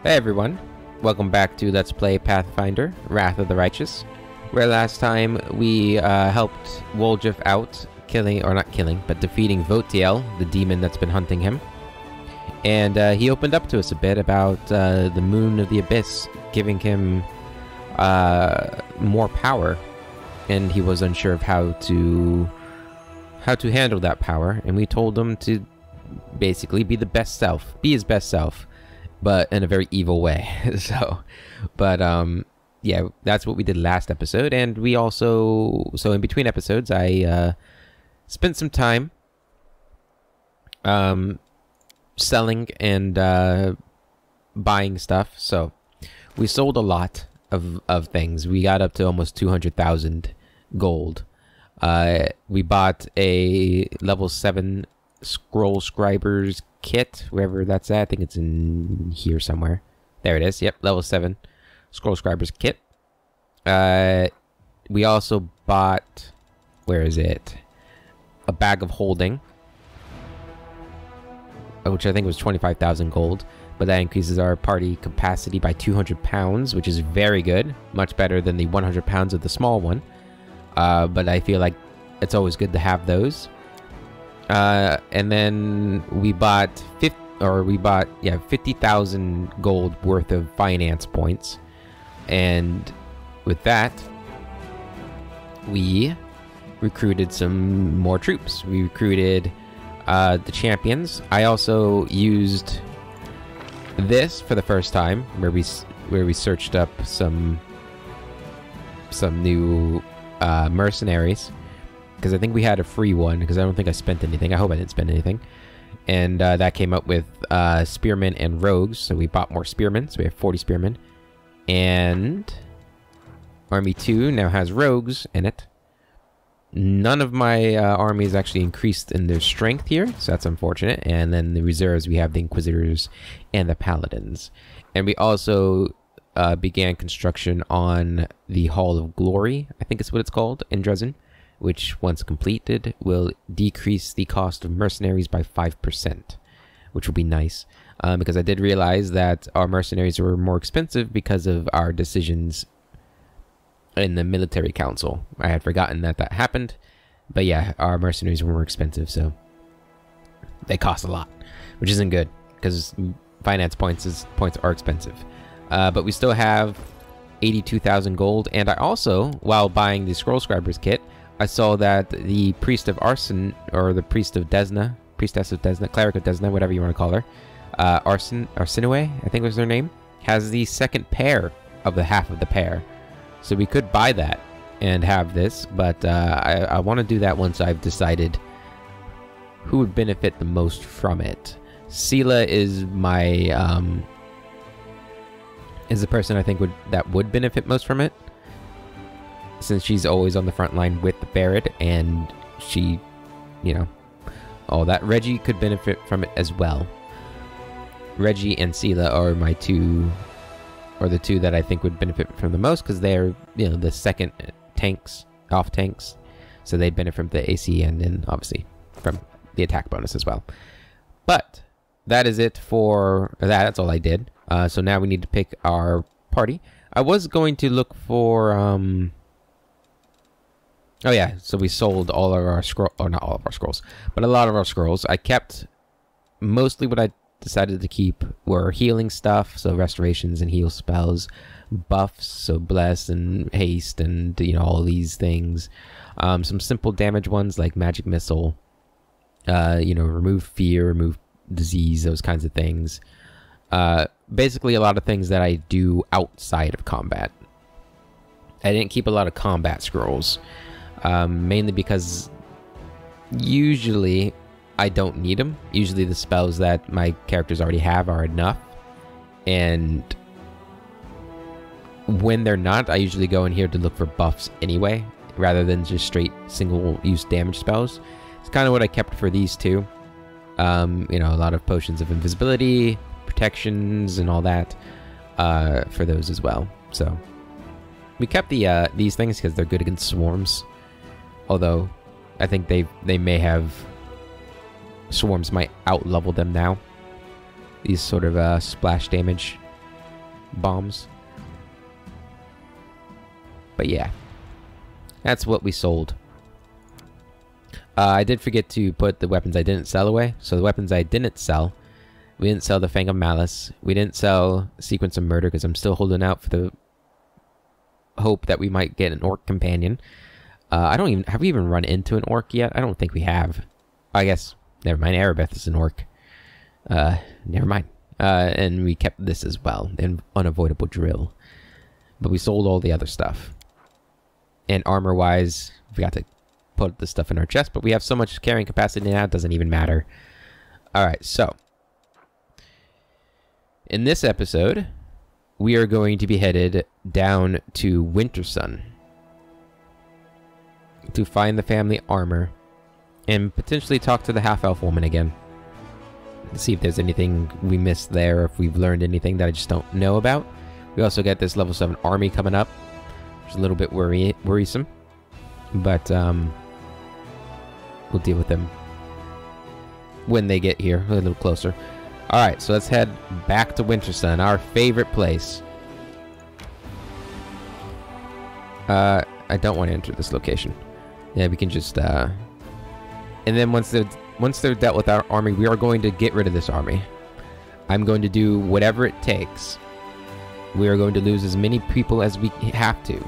Hey everyone, welcome back to Let's Play Pathfinder, Wrath of the Righteous, where last time we helped Woljif out, defeating Votiel, the demon that's been hunting him. And he opened up to us a bit about the Moon of the Abyss, giving him more power, and he was unsure of how to handle that power, and we told him to basically be his best self, but in a very evil way. Yeah, that's what we did last episode. And we also, in between episodes, I spent some time selling and buying stuff. So we sold a lot of things. We got up to almost 200,000 gold. We bought a level 7 scroll scribers kit, wherever that's at. I think it's in here somewhere. There it is. Yep, level 7 scroll scribers kit. We also bought, where is it? A bag of holding, which I think was 25,000 gold, but that increases our party capacity by 200 pounds, which is very good. Much better than the 100 pounds of the small one. But I feel like it's always good to have those. And then we bought 50,000 gold worth of finance points, and with that we recruited some more troops. We recruited the champions. I also used this for the first time, where we searched up some new mercenaries, because I think we had a free one, because I don't think I spent anything. I hope I didn't spend anything. And that came up with spearmen and rogues, so we bought more spearmen, so we have 40 spearmen. And Army 2 now has rogues in it. None of my armies actually increased in their strength here, so that's unfortunate. And then the reserves, we have the Inquisitors and the Paladins. And we also began construction on the Hall of Glory, I think is what it's called, in Dresden, which, once completed, will decrease the cost of mercenaries by 5%, which will be nice, because I did realize that our mercenaries were more expensive because of our decisions in the military council. I had forgotten that happened, but yeah, our mercenaries were more expensive, so they cost a lot, which isn't good, because finance points are expensive. But we still have 82,000 gold, and I also, while buying the Scroll Scribers kit, I saw that the Priest of Arson, or the Priestess of Desna, Cleric of Desna, whatever you want to call her, Arsinoe, I think was their name, has the second pair of the half of the pair. So we could buy that and have this, but I want to do that once I've decided who would benefit the most from it. Sela is my is the person I think that would benefit most from it, since she's always on the front line with the Barret, and she, all that. Reggie could benefit from it as well. Reggie and Sela are the two that I think would benefit from the most, because they're, the second off tanks, so they benefit from the AC and then obviously from the attack bonus as well. But that is it for that. That's all I did. So now we need to pick our party. I was going to look for oh yeah, so we sold all of our not all of our scrolls, but a lot of our scrolls. I kept mostly what I decided to keep were healing stuff, so restorations and heal spells, buffs, so bless and haste, and all these things. Some simple damage ones like magic missile, remove fear, remove disease, those kinds of things. Basically a lot of things that I do outside of combat. I didn't keep a lot of combat scrolls, mainly because usually I don't need them. Usually the spells that my characters already have are enough, and when they're not, I usually go in here to look for buffs anyway, rather than just straight single-use damage spells. It's kind of what I kept for these two. A lot of potions of invisibility, protections, and all that for those as well. So we kept these things because they're good against swarms. Although I think they may have, swarms might out-level them now. These sort of splash damage bombs. But yeah, that's what we sold. I did forget to put the weapons I didn't sell away. So the weapons I didn't sell, we didn't sell the Fang of Malice. We didn't sell Sequence of Murder because I'm still holding out for the hope that we might get an orc companion. Have we even run into an orc yet? I don't think we have. I guess, never mind, Erebeth is an orc. Never mind. And we kept this as well, an unavoidable drill. But we sold all the other stuff. And armor-wise, we forgot to put the stuff in our chest, but we have so much carrying capacity now, it doesn't even matter. Alright, so. In this episode, we are going to be headed down to Wintersun to find the family armor and potentially talk to the half-elf woman again. To see if there's anything we missed there, or if we've learned anything that I just don't know about. We also get this level 7 army coming up, which is a little bit worrisome. But, we'll deal with them when they get here, a little closer. Alright, so let's head back to Wintersun, our favorite place. I don't want to enter this location. Yeah, we can just, and then once they're dealt with our army, we are going to get rid of this army. I'm going to do whatever it takes. We are going to lose as many people as we have to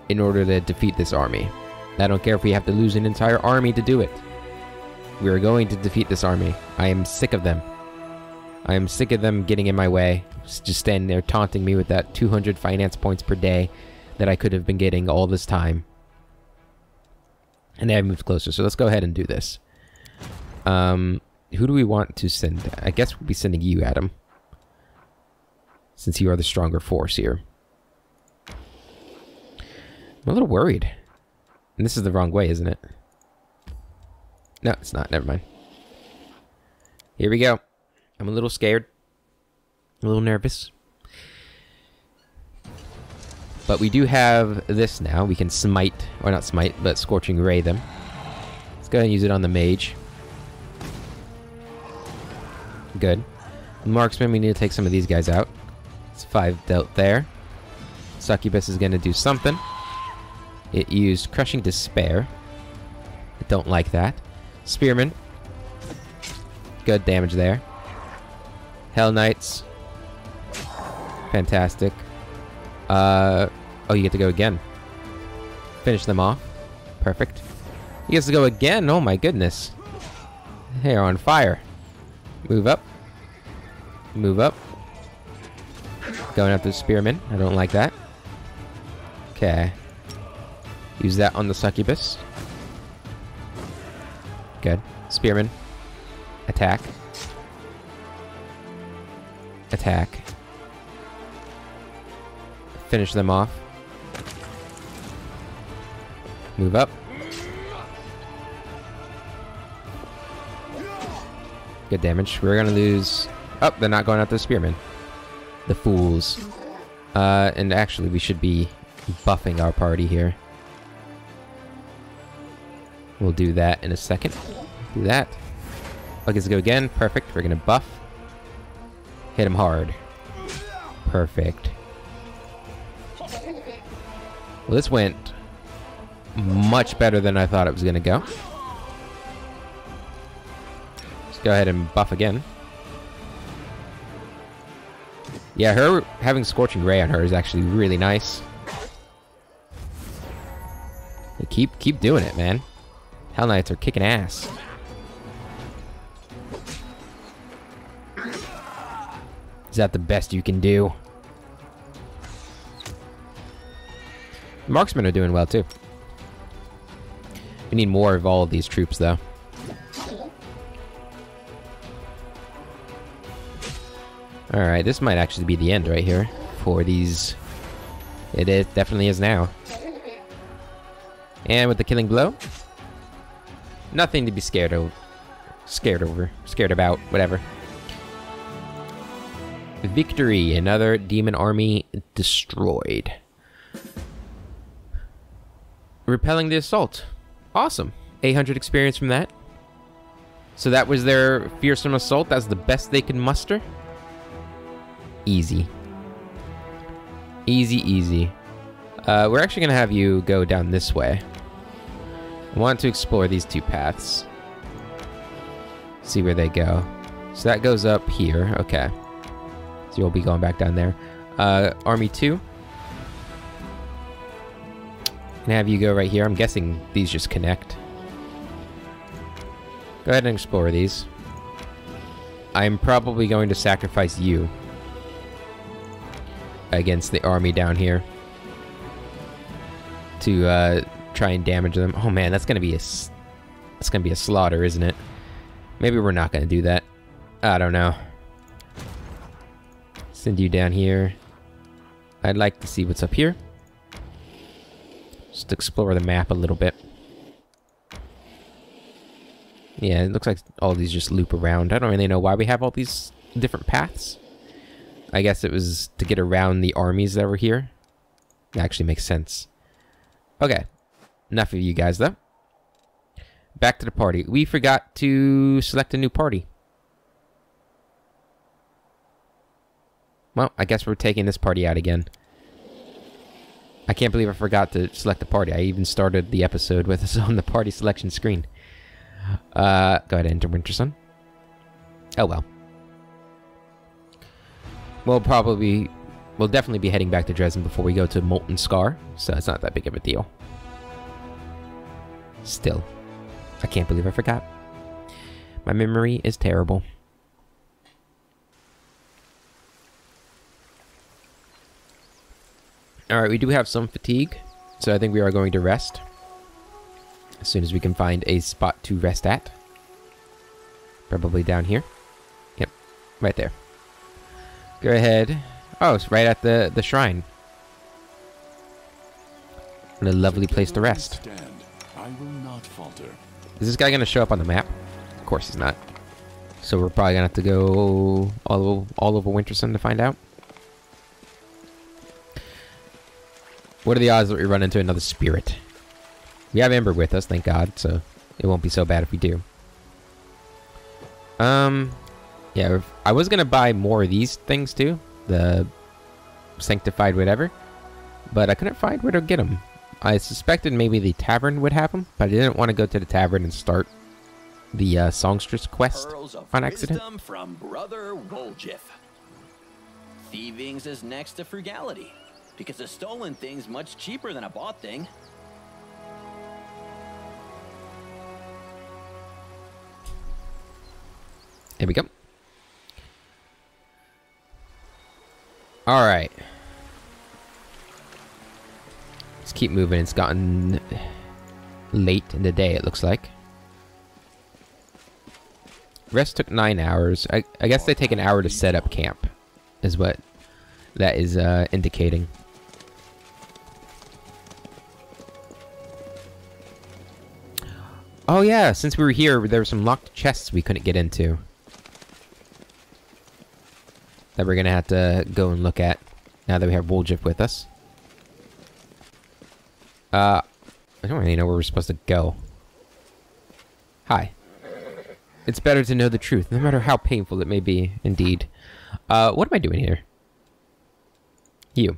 in order to defeat this army. I don't care if we have to lose an entire army to do it. We are going to defeat this army. I am sick of them. I am sick of them getting in my way. Just standing there taunting me with that 200 finance points per day that I could have been getting all this time. And they have moved closer, so let's go ahead and do this. Who do we want to send? I guess we'll be sending you, Adam. Since you are the stronger force here. I'm a little worried. And this is the wrong way, isn't it? No, it's not. Never mind. Here we go. I'm a little scared. A little nervous. But we do have this now. We can smite, or not smite, but Scorching Ray them. Let's go ahead and use it on the mage. Good. Marksman, we need to take some of these guys out. It's 5 dealt there. Succubus is going to do something. It used Crushing Despair. I don't like that. Spearman. Good damage there. Hell Knights. Fantastic. Oh, you get to go again. Finish them off. Perfect. He gets to go again. Oh my goodness. They're on fire. Move up. Move up. Going after the Spearman. I don't like that. Okay. Use that on the Succubus. Good. Spearman. Attack. Attack. Finish them off. Move up. Good damage. We're gonna lose... Oh, they're not going after the Spearman. The fools. And actually, we should be buffing our party here. We'll do that in a second. Do that. Oh, gets to go again. Perfect. We're gonna buff. Hit him hard. Perfect. Well, this went much better than I thought it was gonna go. Let's go ahead and buff again. Yeah, her having Scorching Ray on her is actually really nice. Keep doing it, man. Hell Knights are kicking ass. Is that the best you can do? Marksmen are doing well, too. We need more of all of these troops, though. Alright, this might actually be the end right here for these. It definitely is now. And with the killing blow, nothing to be scared of. Scared about, whatever. Victory, another demon army destroyed. Repelling the assault. Awesome. 800 experience from that. So that was their fearsome assault. That's the best they could muster. Easy. Easy, easy. We're actually going to have you go down this way. I want to explore these two paths. See where they go. So that goes up here. Okay. So you'll be going back down there. Army 2. And have you go right here. I'm guessing these just connect. Go ahead and explore these. I'm probably going to sacrifice you against the army down here to try and damage them. Oh man, that's gonna be a slaughter, isn't it? Maybe we're not gonna do that. I don't know. Send you down here. I'd like to see what's up here. Just explore the map a little bit. Yeah, it looks like all these just loop around. I don't really know why we have all these different paths. I guess it was to get around the armies that were here. That actually makes sense. Okay. Enough of you guys, though. Back to the party. We forgot to select a new party. Well, I guess we're taking this party out again. I can't believe I forgot to select the party. I even started the episode with us on the party selection screen. Go ahead and enter Wintersun. Oh well. We'll definitely be heading back to Dresden before we go to Molten Scar, so it's not that big of a deal. Still, I can't believe I forgot. My memory is terrible. Alright, we do have some fatigue, so I think we are going to rest. As soon as we can find a spot to rest at. Probably down here. Yep, right there. Go ahead. Oh, it's right at the shrine. What a lovely place to rest. I will not falter. Is this guy going to show up on the map? Of course he's not. So we're probably going to have to go all over Wintersun to find out. What are the odds that we run into another spirit? We have Ember with us, thank God, so it won't be so bad if we do. Yeah, I was gonna buy more of these things too, the sanctified whatever, but I couldn't find where to get them. I suspected maybe the tavern would have them, but I didn't want to go to the tavern and start the songstress quest on accident. Wisdom from Brother Woljif. Thievings is next to frugality, because a stolen thing's much cheaper than a bought thing. Here we go. Alright. Let's keep moving. It's gotten late in the day, it looks like. Rest took 9 hours. I guess they take an hour to set up camp, is what that is indicating. Oh yeah, since we were here, there were some locked chests we couldn't get into. That we're gonna have to go and look at now that we have Woljif with us. I don't really know where we're supposed to go. Hi. It's better to know the truth, no matter how painful it may be, indeed. What am I doing here? You.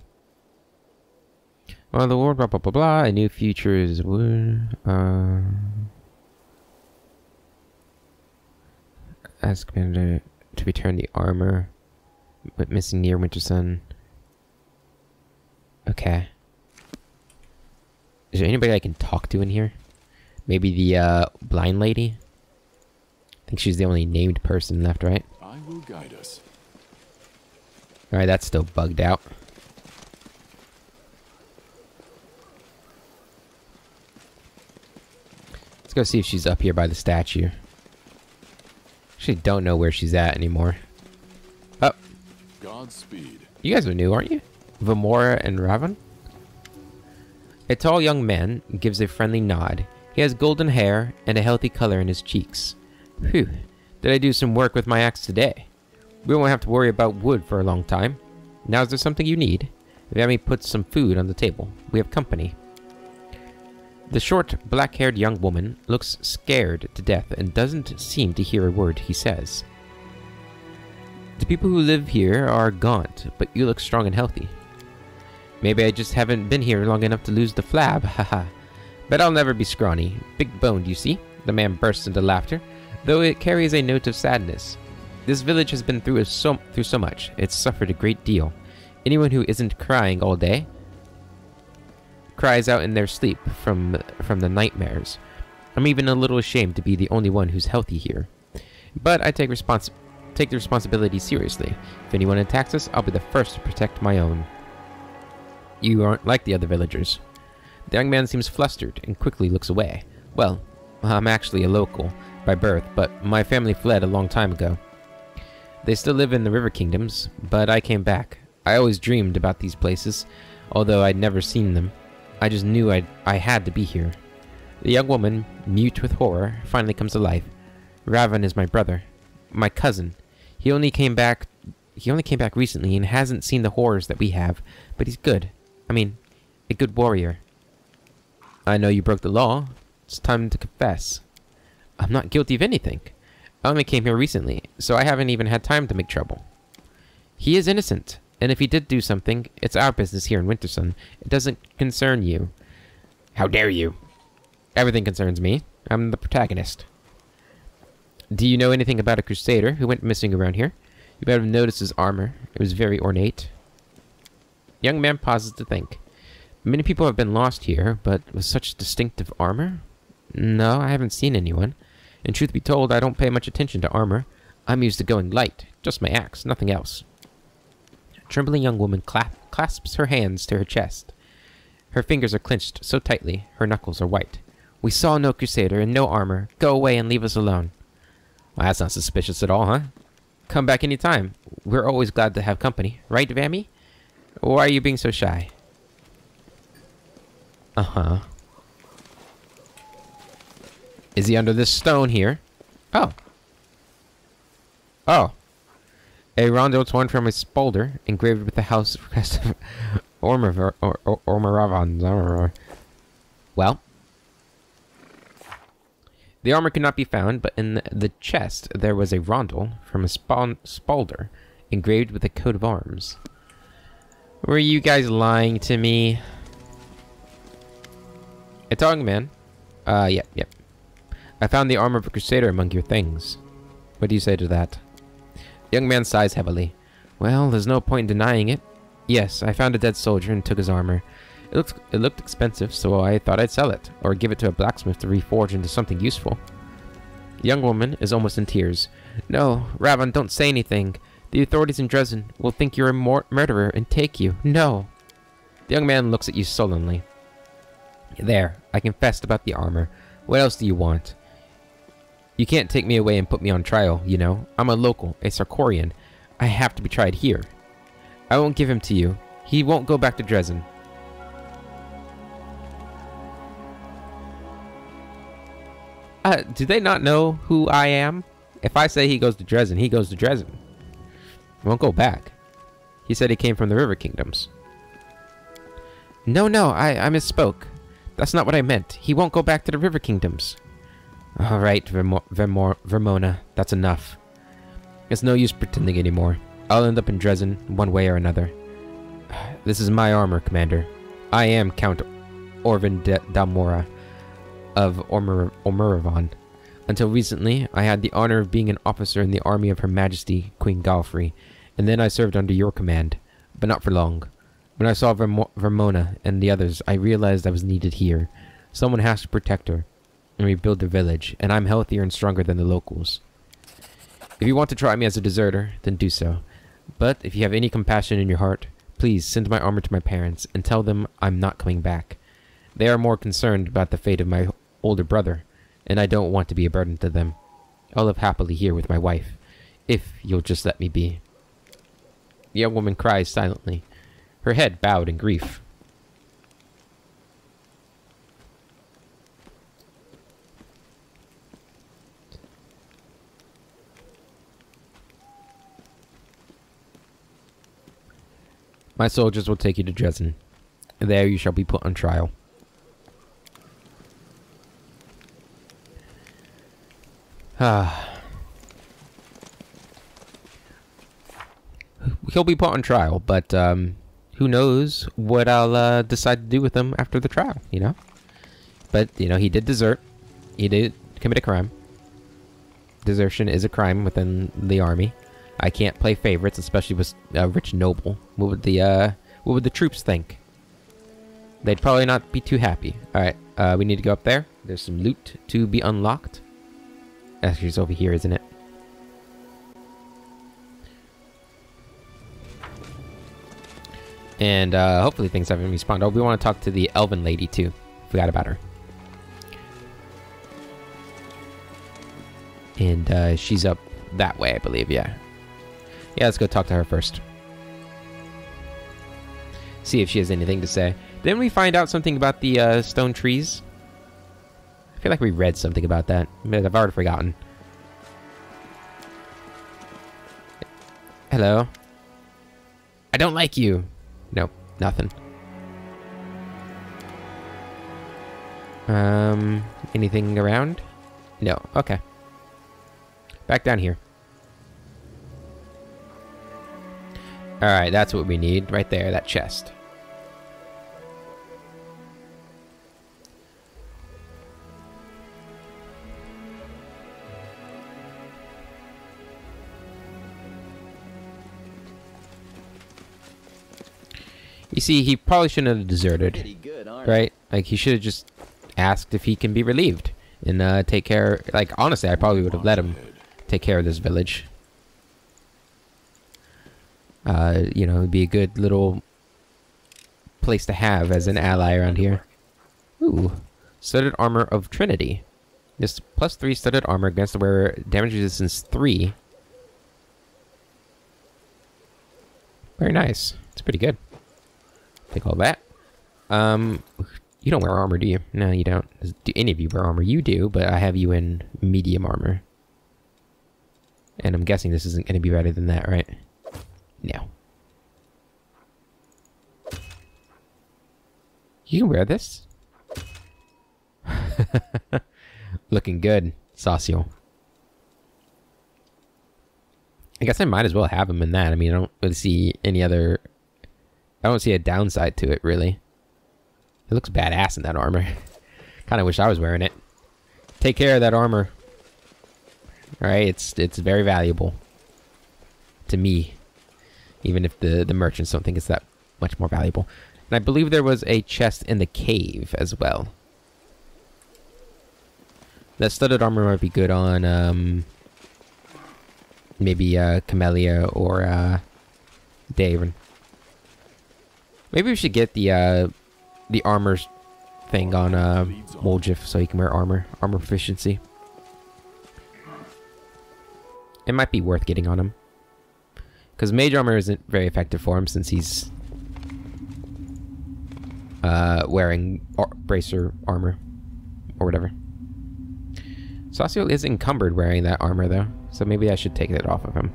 Well, the world, blah, blah, blah, blah. A new future is... Ask Commander to return the armor. But missing near Wintersun. Okay. Is there anybody I can talk to in here? Maybe the blind lady? I think she's the only named person left, right? I will guide us. Alright, that's still bugged out. Let's go see if she's up here by the statue. Actually, don't know where she's at anymore. Oh. Godspeed. You guys are new, aren't you? Vamora and Raven? A tall young man gives a friendly nod. He has golden hair and a healthy color in his cheeks. Phew. Did I do some work with my axe today? We won't have to worry about wood for a long time. Now is there something you need? Let me put some food on the table. We have company. The short, black-haired young woman looks scared to death and doesn't seem to hear a word he says. The people who live here are gaunt, but you look strong and healthy. Maybe I just haven't been here long enough to lose the flab, haha. But I'll never be scrawny. Big boned, you see? The man bursts into laughter, though it carries a note of sadness. This village has been through so much. It's suffered a great deal. Anyone who isn't crying all day cries out in their sleep from the nightmares. I'm even a little ashamed to be the only one who's healthy here. But I take the responsibility seriously. If anyone attacks us, I'll be the first to protect my own. You aren't like the other villagers. The young man seems flustered and quickly looks away. Well, I'm actually a local by birth, but my family fled a long time ago. They still live in the River Kingdoms, but I came back. I always dreamed about these places, although I'd never seen them. I just knew I had to be here. The young woman, mute with horror, finally comes to life. Ravan is my brother. My cousin. He only came back recently and hasn't seen the horrors that we have, but he's good. I mean, a good warrior. I know you broke the law. It's time to confess. I'm not guilty of anything. I only came here recently, so I haven't even had time to make trouble. He is innocent, and if he did do something, it's our business here in Wintersun. It doesn't concern you. How dare you? Everything concerns me. I'm the protagonist. Do you know anything about a crusader who went missing around here? You better have noticed his armor. It was very ornate. The young man pauses to think. Many people have been lost here, but with such distinctive armor? No, I haven't seen anyone. And truth be told, I don't pay much attention to armor. I'm used to going light. Just my axe, nothing else. A trembling young woman clasps her hands to her chest. Her fingers are clenched so tightly, her knuckles are white. We saw no crusader and no armor. Go away and leave us alone. Well, that's not suspicious at all, huh? Come back any time. We're always glad to have company. Right, Vammy? Why are you being so shy? Uh-huh. Is he under this stone here? Oh. Oh. A rondo torn from a spolder, engraved with the house crest of Ormaravan. Well. The armor could not be found, but in the chest there was a rondel from a spolder, engraved with a coat of arms. Were you guys lying to me? A talking man. Yep. I found the armor of a crusader among your things. What do you say to that? The young man sighs heavily. Well, there's no point in denying it. Yes, I found a dead soldier and took his armor. It looked expensive, so I thought I'd sell it, or give it to a blacksmith to reforge into something useful. The young woman is almost in tears. No, Ravan, don't say anything. The authorities in Dresden will think you're a murderer and take you. No. The young man looks at you sullenly. There, I confessed about the armor. What else do you want? You can't take me away and put me on trial, you know. I'm a local, a Sarkorian. I have to be tried here. I won't give him to you. He won't go back to Dresden. Do they not know who I am? If I say he goes to Dresden, he goes to Dresden. He won't go back. He said he came from the River Kingdoms. No, I misspoke. That's not what I meant. He won't go back to the River Kingdoms. Alright, Vermona. That's enough. It's no use pretending anymore. I'll end up in Dresden, one way or another. This is my armor, Commander. I am Count Orvin Dalmora of Ormaravan. Until recently, I had the honor of being an officer in the army of Her Majesty, Queen Galfrey, and then I served under your command, but not for long. When I saw Vermona and the others, I realized I was needed here. Someone has to protect her and rebuild the village, and I'm healthier and stronger than the locals. If you want to try me as a deserter, then do so. But if you have any compassion in your heart, please send my armor to my parents and tell them I'm not coming back. They are more concerned about the fate of my older brother, and I don't want to be a burden to them. I'll live happily here with my wife, if you'll just let me be. The young woman cries silently, her head bowed in grief. My soldiers will take you to Dresden. There you shall be put on trial. He'll be put on trial, but who knows what I'll decide to do with him after the trial, you know? But, you know, he did desert. He did commit a crime. Desertion is a crime within the army. I can't play favorites, especially with a rich noble. What would the troops think? They'd probably not be too happy. Alright, we need to go up there. There's some loot to be unlocked. Actually, it's over here, isn't it? And hopefully things haven't respawned. Oh, we want to talk to the elven lady too. Forgot about her. And she's up that way, I believe, yeah. Yeah, let's go talk to her first. See if she has anything to say. Didn't we find out something about the stone trees? I feel like we read something about that, but I've already forgotten. Hello? I don't like you. Nope, nothing. Anything around? No, okay. Back down here. Alright, that's what we need. Right there, that chest. You see, he probably shouldn't have deserted. Right? Like, he should have just asked if he can be relieved. And take care... Like, honestly, I probably would have let him take care of this village. You know, it'd be a good little place to have as an ally around here. Ooh. Studded Armor of Trinity. This +3 studded armor against the wearer, damage resistance 3. Very nice. It's pretty good. Take all that. You don't wear armor, do you? No, you don't. Do any of you wear armor? You do, but I have you in medium armor. And I'm guessing this isn't going to be better than that, right? No. You can wear this? Looking good, Saucio. I guess I might as well have him in that. I mean, I don't really see any other... I don't see a downside to it, really. It looks badass in that armor. Kind of wish I was wearing it. Take care of that armor. Alright, it's very valuable. To me. Even if the merchants don't think it's that much more valuable. And I believe there was a chest in the cave as well. That studded armor might be good on, maybe, Camellia or, Davin. Maybe we should get the armor thing on, Woljif so he can wear armor. Armor proficiency. It might be worth getting on him. Because mage armor isn't very effective for him since he's, wearing bracer armor. Or whatever. Saucio is encumbered wearing that armor, though. So maybe I should take it off of him.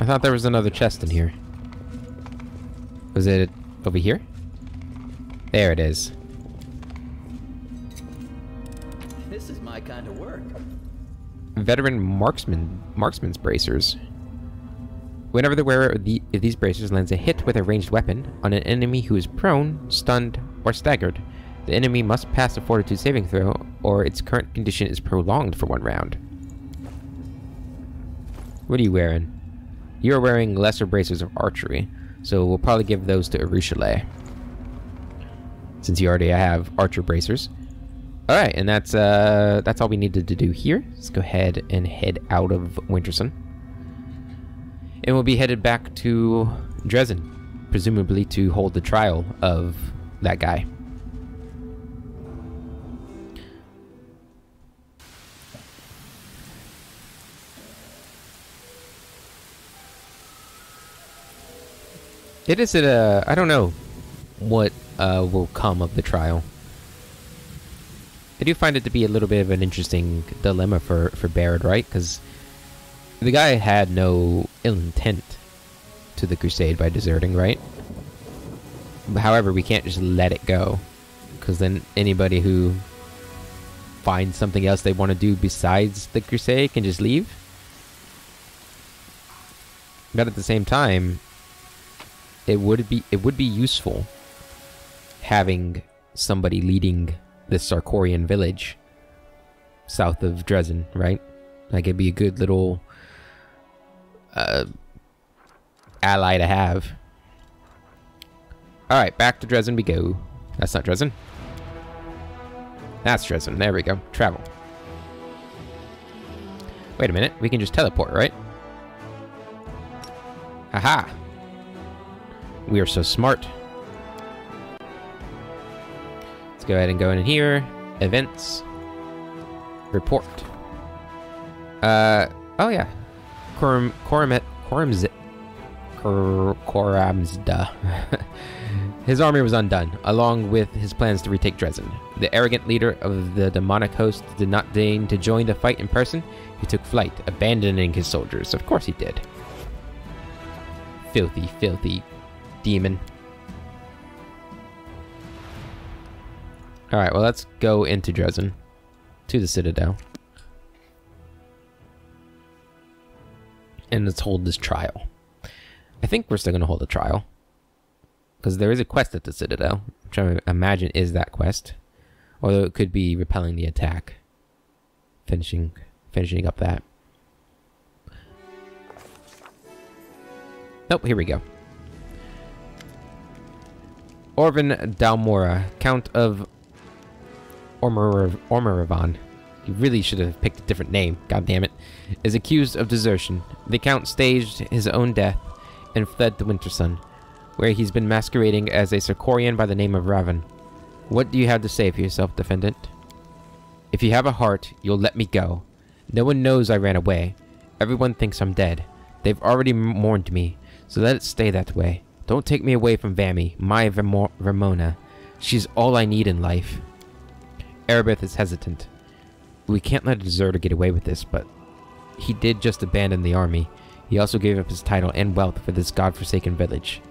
I thought there was another chest in here. Was it over here? There it is. This is my kind of work. Veteran marksman's bracers. Whenever the wearer of these bracers lands a hit with a ranged weapon on an enemy who is prone, stunned, or staggered, the enemy must pass a fortitude saving throw, or its current condition is prolonged for 1 round. What are you wearing? You're wearing lesser bracers of archery, so we'll probably give those to Arushale. Since you already have archer bracers. Alright, and that's all we needed to do here. Let's go ahead and head out of Winterson. And we'll be headed back to Dresden, presumably to hold the trial of that guy. It is I don't know what will come of the trial. I do find it to be a little bit of an interesting dilemma for Baird, right? Because the guy had no ill intent to the crusade by deserting, right? However, we can't just let it go, because then anybody who find something else they want to do besides the crusade can just leave. But at the same time, it would be useful having somebody leading this Sarkorian village south of Dresden, right? Like, it'd be a good little ally to have. Alright, back to Dresden we go. That's not Dresden. That's Dresden. There we go. Travel. Wait a minute. We can just teleport, right? Aha! We are so smart. Let's go ahead and go in here. Events. Report. Oh yeah. Koramzda. His army was undone, along with his plans to retake Dresden. The arrogant leader of the demonic host did not deign to join the fight in person. He took flight, abandoning his soldiers. Of course he did. Filthy, filthy demon. Alright, well, let's go into Dresden. To the Citadel. And let's hold this trial. I think we're still going to hold a trial. Because there is a quest at the Citadel. I'm trying to imagine is that quest. Although it could be repelling the attack. Finishing up that. Nope, here we go. Orvin Dalmora, Count of Ormeravan. He really should have picked a different name, god damn it. Is accused of desertion. The Count staged his own death and fled to Wintersun, where he's been masquerading as a Sarkorian by the name of Raven. What do you have to say for yourself, defendant? If you have a heart, you'll let me go. No one knows I ran away. Everyone thinks I'm dead. They've already mourned me, so let it stay that way. Don't take me away from Vammy, my Ramona. She's all I need in life. Erebeth is hesitant. We can't let a deserter get away with this, but he did just abandon the army. He also gave up his title and wealth for this godforsaken village.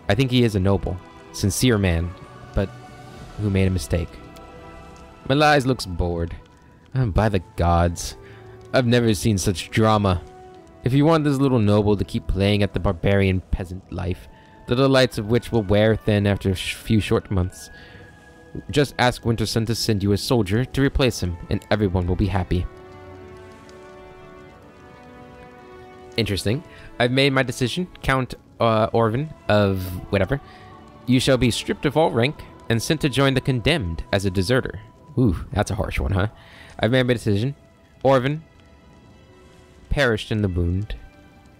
I think he is a noble, sincere man, but who made a mistake. Malise looks bored. By the gods, I've never seen such drama. If you want this little noble to keep playing at the barbarian peasant life, the delights of which will wear thin after a few short months, just ask Wintersun to send you a soldier to replace him, and everyone will be happy. Interesting. I've made my decision, Count Orvin of whatever. You shall be stripped of all rank and sent to join the condemned as a deserter. Ooh, that's a harsh one, huh? I've made my decision. Orvin perished in the wound.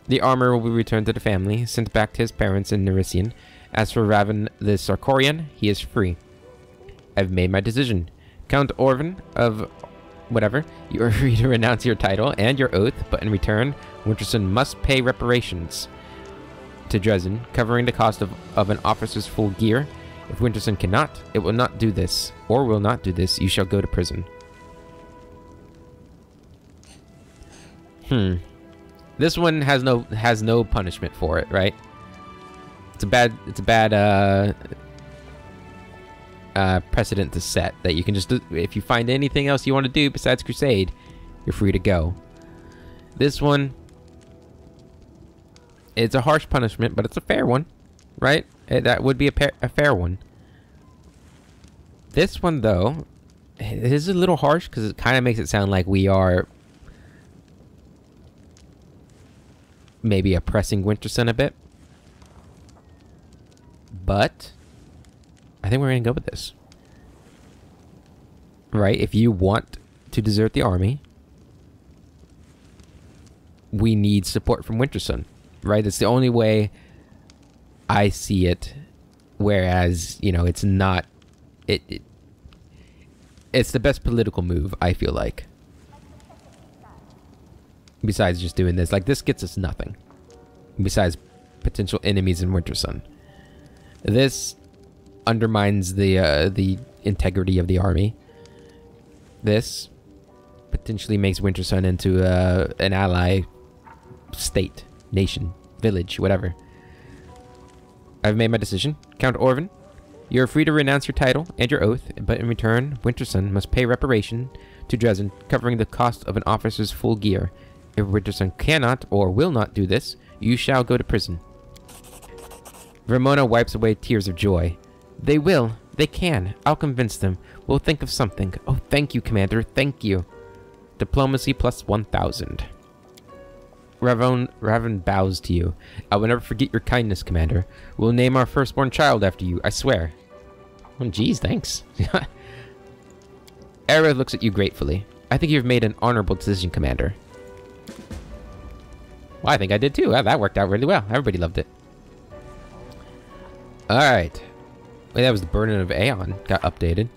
The armor will be returned to the family, sent back to his parents in Nerisian. As for Raven the Sarkorian, he is free. I've made my decision. Count Orvin of whatever, you are free to renounce your title and your oath, but in return, Wintersun must pay reparations to Dresden, covering the cost of an officer's full gear. If Wintersun cannot, it will not do this, or will not do this, you shall go to prison. This one has no punishment for it, right? It's a bad precedent to set that you can just do. If you find anything else you want to do besides Crusade, you're free to go. This one, it's a harsh punishment, but it's a fair one, right? That would be a fair one. This one, though, it is a little harsh because it kind of makes it sound like we are maybe oppressing Wintersun a bit. But I think we're going to go with this. Right? If you want to desert the army, we need support from Wintersun. Right? That's the only way I see it. Whereas, you know, it's not... It's the best political move, I feel like. Besides just doing this. Like, this gets us nothing. Besides potential enemies in Wintersun. This undermines the integrity of the army. This potentially makes Wintersun into an ally state, nation, village, whatever. I've made my decision. Count Orvin You are free to renounce your title and your oath, but in return, Wintersun must pay reparation to Dresden, covering the cost of an officer's full gear. If Wintersun cannot or will not do this, you shall go to prison. Ramona wipes away tears of joy. They will. They can. I'll convince them. We'll think of something. Oh, thank you, Commander. Thank you. Diplomacy plus 1,000. Raven bows to you. I will never forget your kindness, Commander. We'll name our firstborn child after you, I swear. Oh, geez, thanks. Era looks at you gratefully. I think you've made an honorable decision, Commander. Well, I think I did too. That worked out really well. Everybody loved it. Alright. Wait, that was the Burden of Aeon. Got updated.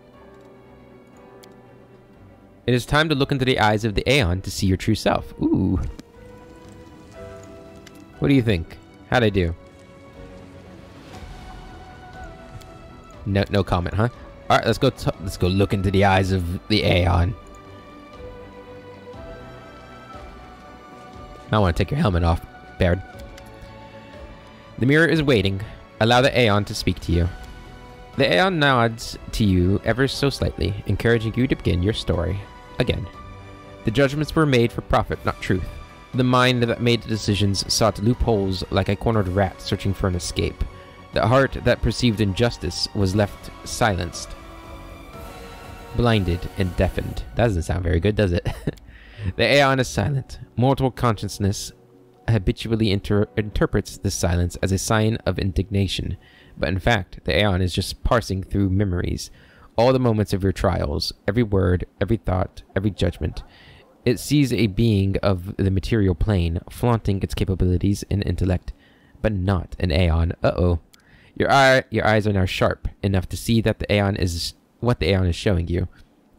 It is time to look into the eyes of the Aeon to see your true self. Ooh. What do you think? How'd I do? No comment, huh? Alright, let's go look into the eyes of the Aeon. I want to take your helmet off, Baird. The mirror is waiting. Allow the Aeon to speak to you. The Aeon nods to you ever so slightly, encouraging you to begin your story. Again. The judgments were made for profit, not truth. The mind that made the decisions sought loopholes like a cornered rat searching for an escape. The heart that perceived injustice was left silenced. Blinded and deafened. That doesn't sound very good, does it? The Aeon is silent. Mortal consciousness habitually interprets this silence as a sign of indignation. But in fact, the Aeon is just parsing through memories. All the moments of your trials, every word, every thought, every judgment. It sees a being of the material plane, flaunting its capabilities and intellect, but not an Aeon. Uh-oh. Your eyes are now sharp enough to see that the Aeon is what the Aeon is showing you.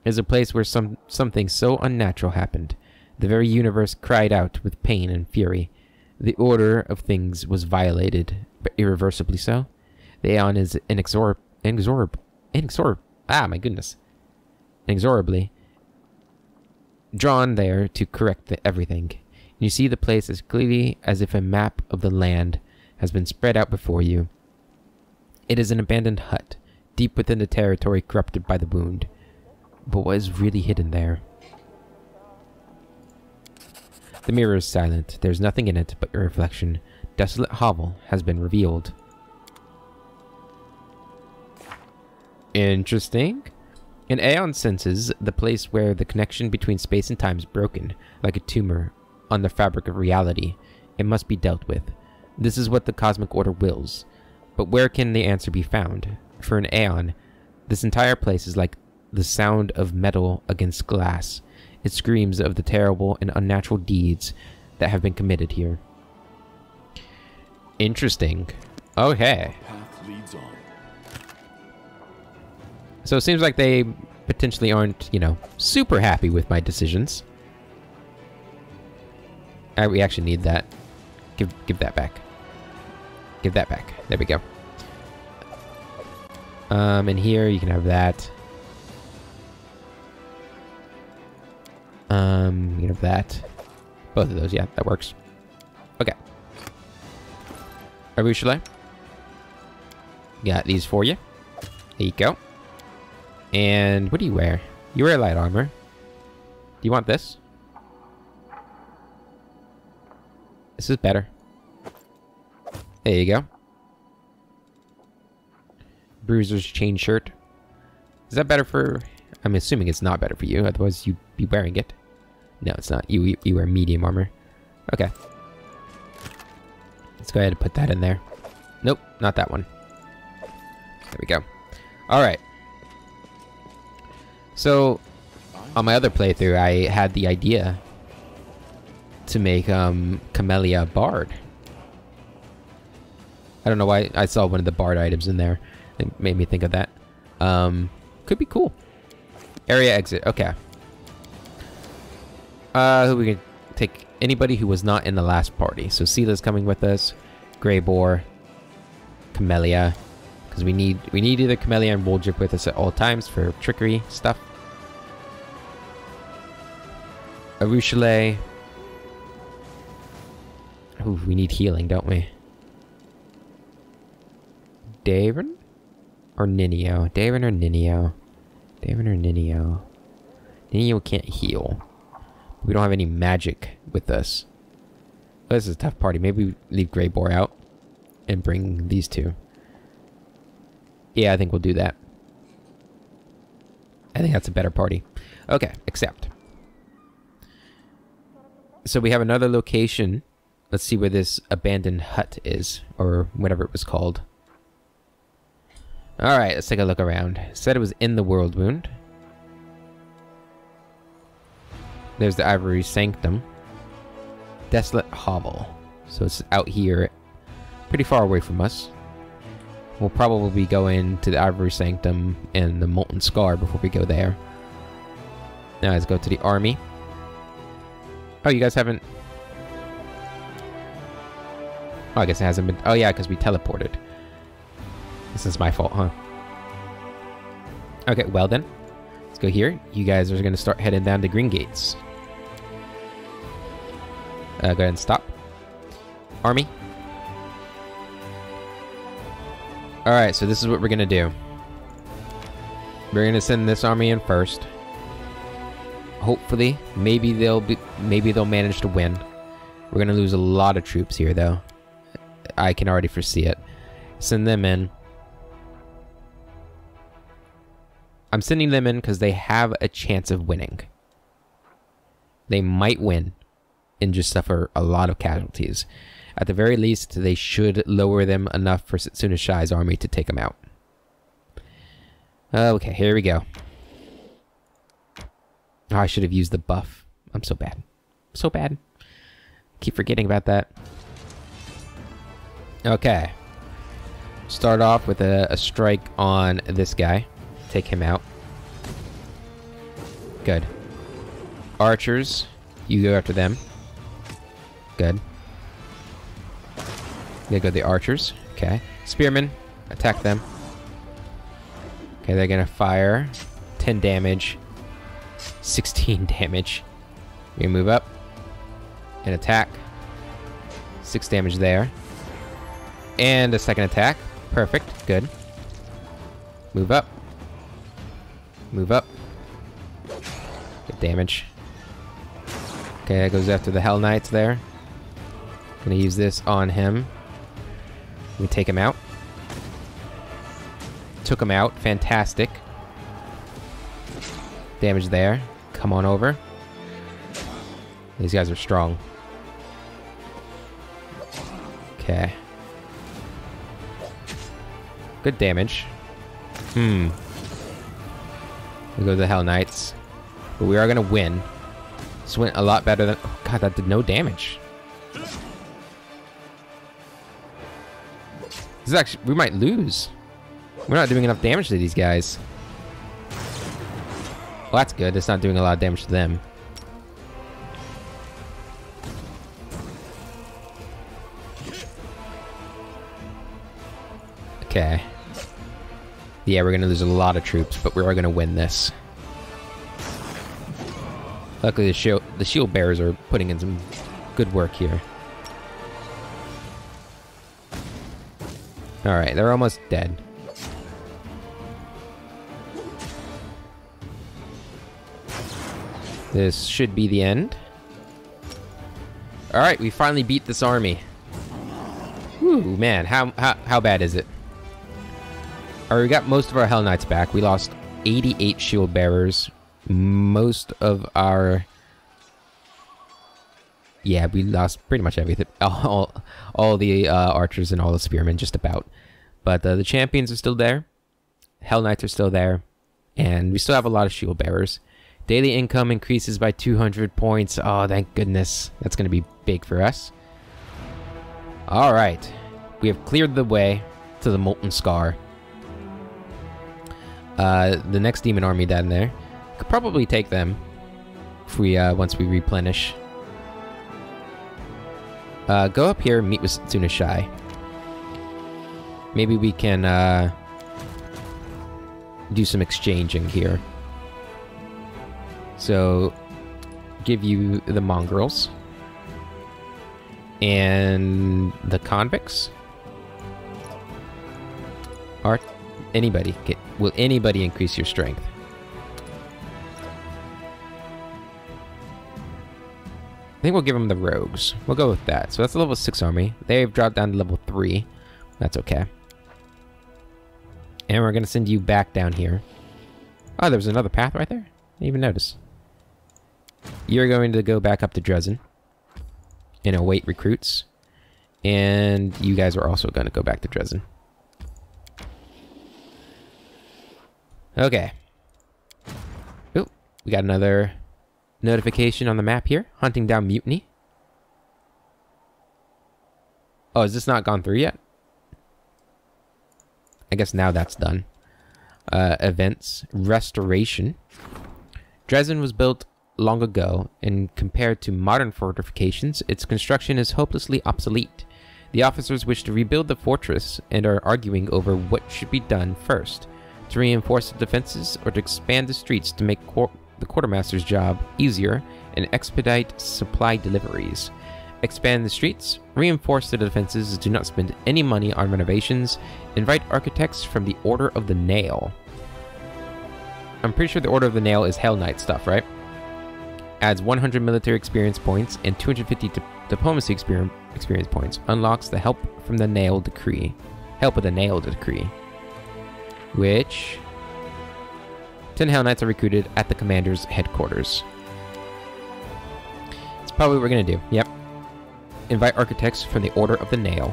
Is a place where something so unnatural happened. The very universe cried out with pain and fury. The order of things was violated, but irreversibly so. The Aeon is inexorably drawn there to correct everything. You see the place as clearly as if a map of the land has been spread out before you. It is an abandoned hut, deep within the territory corrupted by the wound. But what is really hidden there? The mirror is silent. There's nothing in it but your reflection. Desolate hovel has been revealed. Interesting. An Aeon senses the place where the connection between space and time is broken, like a tumor on the fabric of reality. It must be dealt with. This is what the cosmic order wills. But where can the answer be found? For an Aeon, this entire place is like the sound of metal against glass. It screams of the terrible and unnatural deeds that have been committed here. Interesting. Okay. Path leads on. So it seems like they potentially aren't, you know, super happy with my decisions. We actually need that. Give that back. Give that back. There we go. And here you can have that. You can have that. Both of those, yeah, that works. Okay. Arushale. Got these for you. There you go. And what do you wear? You wear light armor. Do you want this? This is better. There you go. Bruiser's chain shirt. Is that better for... I'm assuming it's not better for you, otherwise you'd be wearing it. No, it's not. You wear medium armor. Okay. Let's go ahead and put that in there. Nope, not that one. There we go. Alright. So, on my other playthrough, I had the idea to make Camellia Bard. I don't know why I saw one of the Bard items in there. It made me think of that. Could be cool. Area exit. Okay. Who we can take? Anybody who was not in the last party. So Seela's coming with us. Greyboar. Camellia. Because we need either Camellia and Woljip with us at all times for trickery stuff. Arushale. Ooh, we need healing, don't we? Davin? or Ninio? Davin or Ninio? Davin or Ninio? Ninio can't heal. We don't have any magic with us. Oh, this is a tough party. Maybe we leave Greybore out and bring these two. Yeah, I think we'll do that. I think that's a better party. Okay, accept. So we have another location. Let's see where this abandoned hut is, or whatever it was called. Alright, let's take a look around. It said it was in the World Wound. There's the Ivory Sanctum. Desolate Hovel. So it's out here, pretty far away from us. We'll probably go into the Ivory Sanctum and the Molten Scar before we go there. Now let's go to the army. Oh, you guys haven't... Oh, I guess it hasn't been... Oh, yeah, because we teleported. This is my fault, huh? Okay, well then. Let's go here. You guys are going to start heading down to Green Gates. Go ahead and stop. Army. Alright, so this is what we're going to do. We're going to send this army in first. Hopefully, maybe they'll manage to win. We're going to lose a lot of troops here, though. I can already foresee it. Send them in. I'm sending them in because they have a chance of winning. They might win and just suffer a lot of casualties. At the very least, they should lower them enough for Setsuna Shai's army to take them out. Okay, here we go. Oh, I should have used the buff. I'm so bad. So bad. Keep forgetting about that. Okay. Start off with a strike on this guy. Take him out. Good. Archers, you go after them. Good. They go the archers. Okay. Spearmen, attack them. Okay, they're gonna fire. 10 damage. 16 damage. We move up. And attack. 6 damage there. And a second attack. Perfect. Good. Move up. Move up. Good damage. Okay, that goes after the Hell Knights there. Gonna use this on him. We take him out. Took him out. Fantastic. Damage there. Come on over. These guys are strong. Okay. Good damage. We go to the Hell Knights. But we are gonna win. This went a lot better than... Oh, God, that did no damage. This is actually... We might lose. We're not doing enough damage to these guys. Well, that's good. It's not doing a lot of damage to them. Okay. Yeah, we're gonna lose a lot of troops, but we are gonna win this. Luckily, the shield bearers are putting in some good work here. Alright, they're almost dead. This should be the end. Alright, we finally beat this army. Whew, man, how bad is it? Alright, we got most of our Hell Knights back. We lost 88 shield bearers. Most of our... Yeah, we lost pretty much everything. All the archers and all the spearmen, just about. But the champions are still there. Hell Knights are still there. And we still have a lot of shield bearers. Daily income increases by 200 points. Oh, thank goodness. That's going to be big for us. Alright. We have cleared the way to the Molten Scar. The next demon army down there. Could probably take them if we once we replenish. Go up here and meet with Setsuna Shai. Maybe we can do some exchanging here. So, give you the mongrels and the convicts. Will anybody increase your strength? I think we'll give them the rogues. We'll go with that. So that's a level 6 army. They've dropped down to level 3. That's okay. And we're going to send you back down here. Oh, there was another path right there? I didn't even notice. You're going to go back up to Dresden and await recruits. And you guys are also going to go back to Dresden. Okay. Oh, we got another notification on the map here. Hunting down mutiny. Oh, has this not gone through yet? I guess now that's done. Events. Restoration. Dresden was built long ago, and compared to modern fortifications, its construction is hopelessly obsolete. The officers wish to rebuild the fortress and are arguing over what should be done first. To reinforce the defenses or to expand the streets to make the quartermaster's job easier and expedite supply deliveries. Expand the streets, reinforce the defenses, do not spend any money on renovations, invite architects from the Order of the Nail. I'm pretty sure the Order of the Nail is Hell Knight stuff, right? Adds 100 military experience points and 250 diplomacy experience points. Unlocks the Help from the Nail Decree. Help of the Nail Decree. Which 10 Hell Knights are recruited at the commander's headquarters. That's probably what we're gonna do. Yep. Invite architects from the Order of the Nail.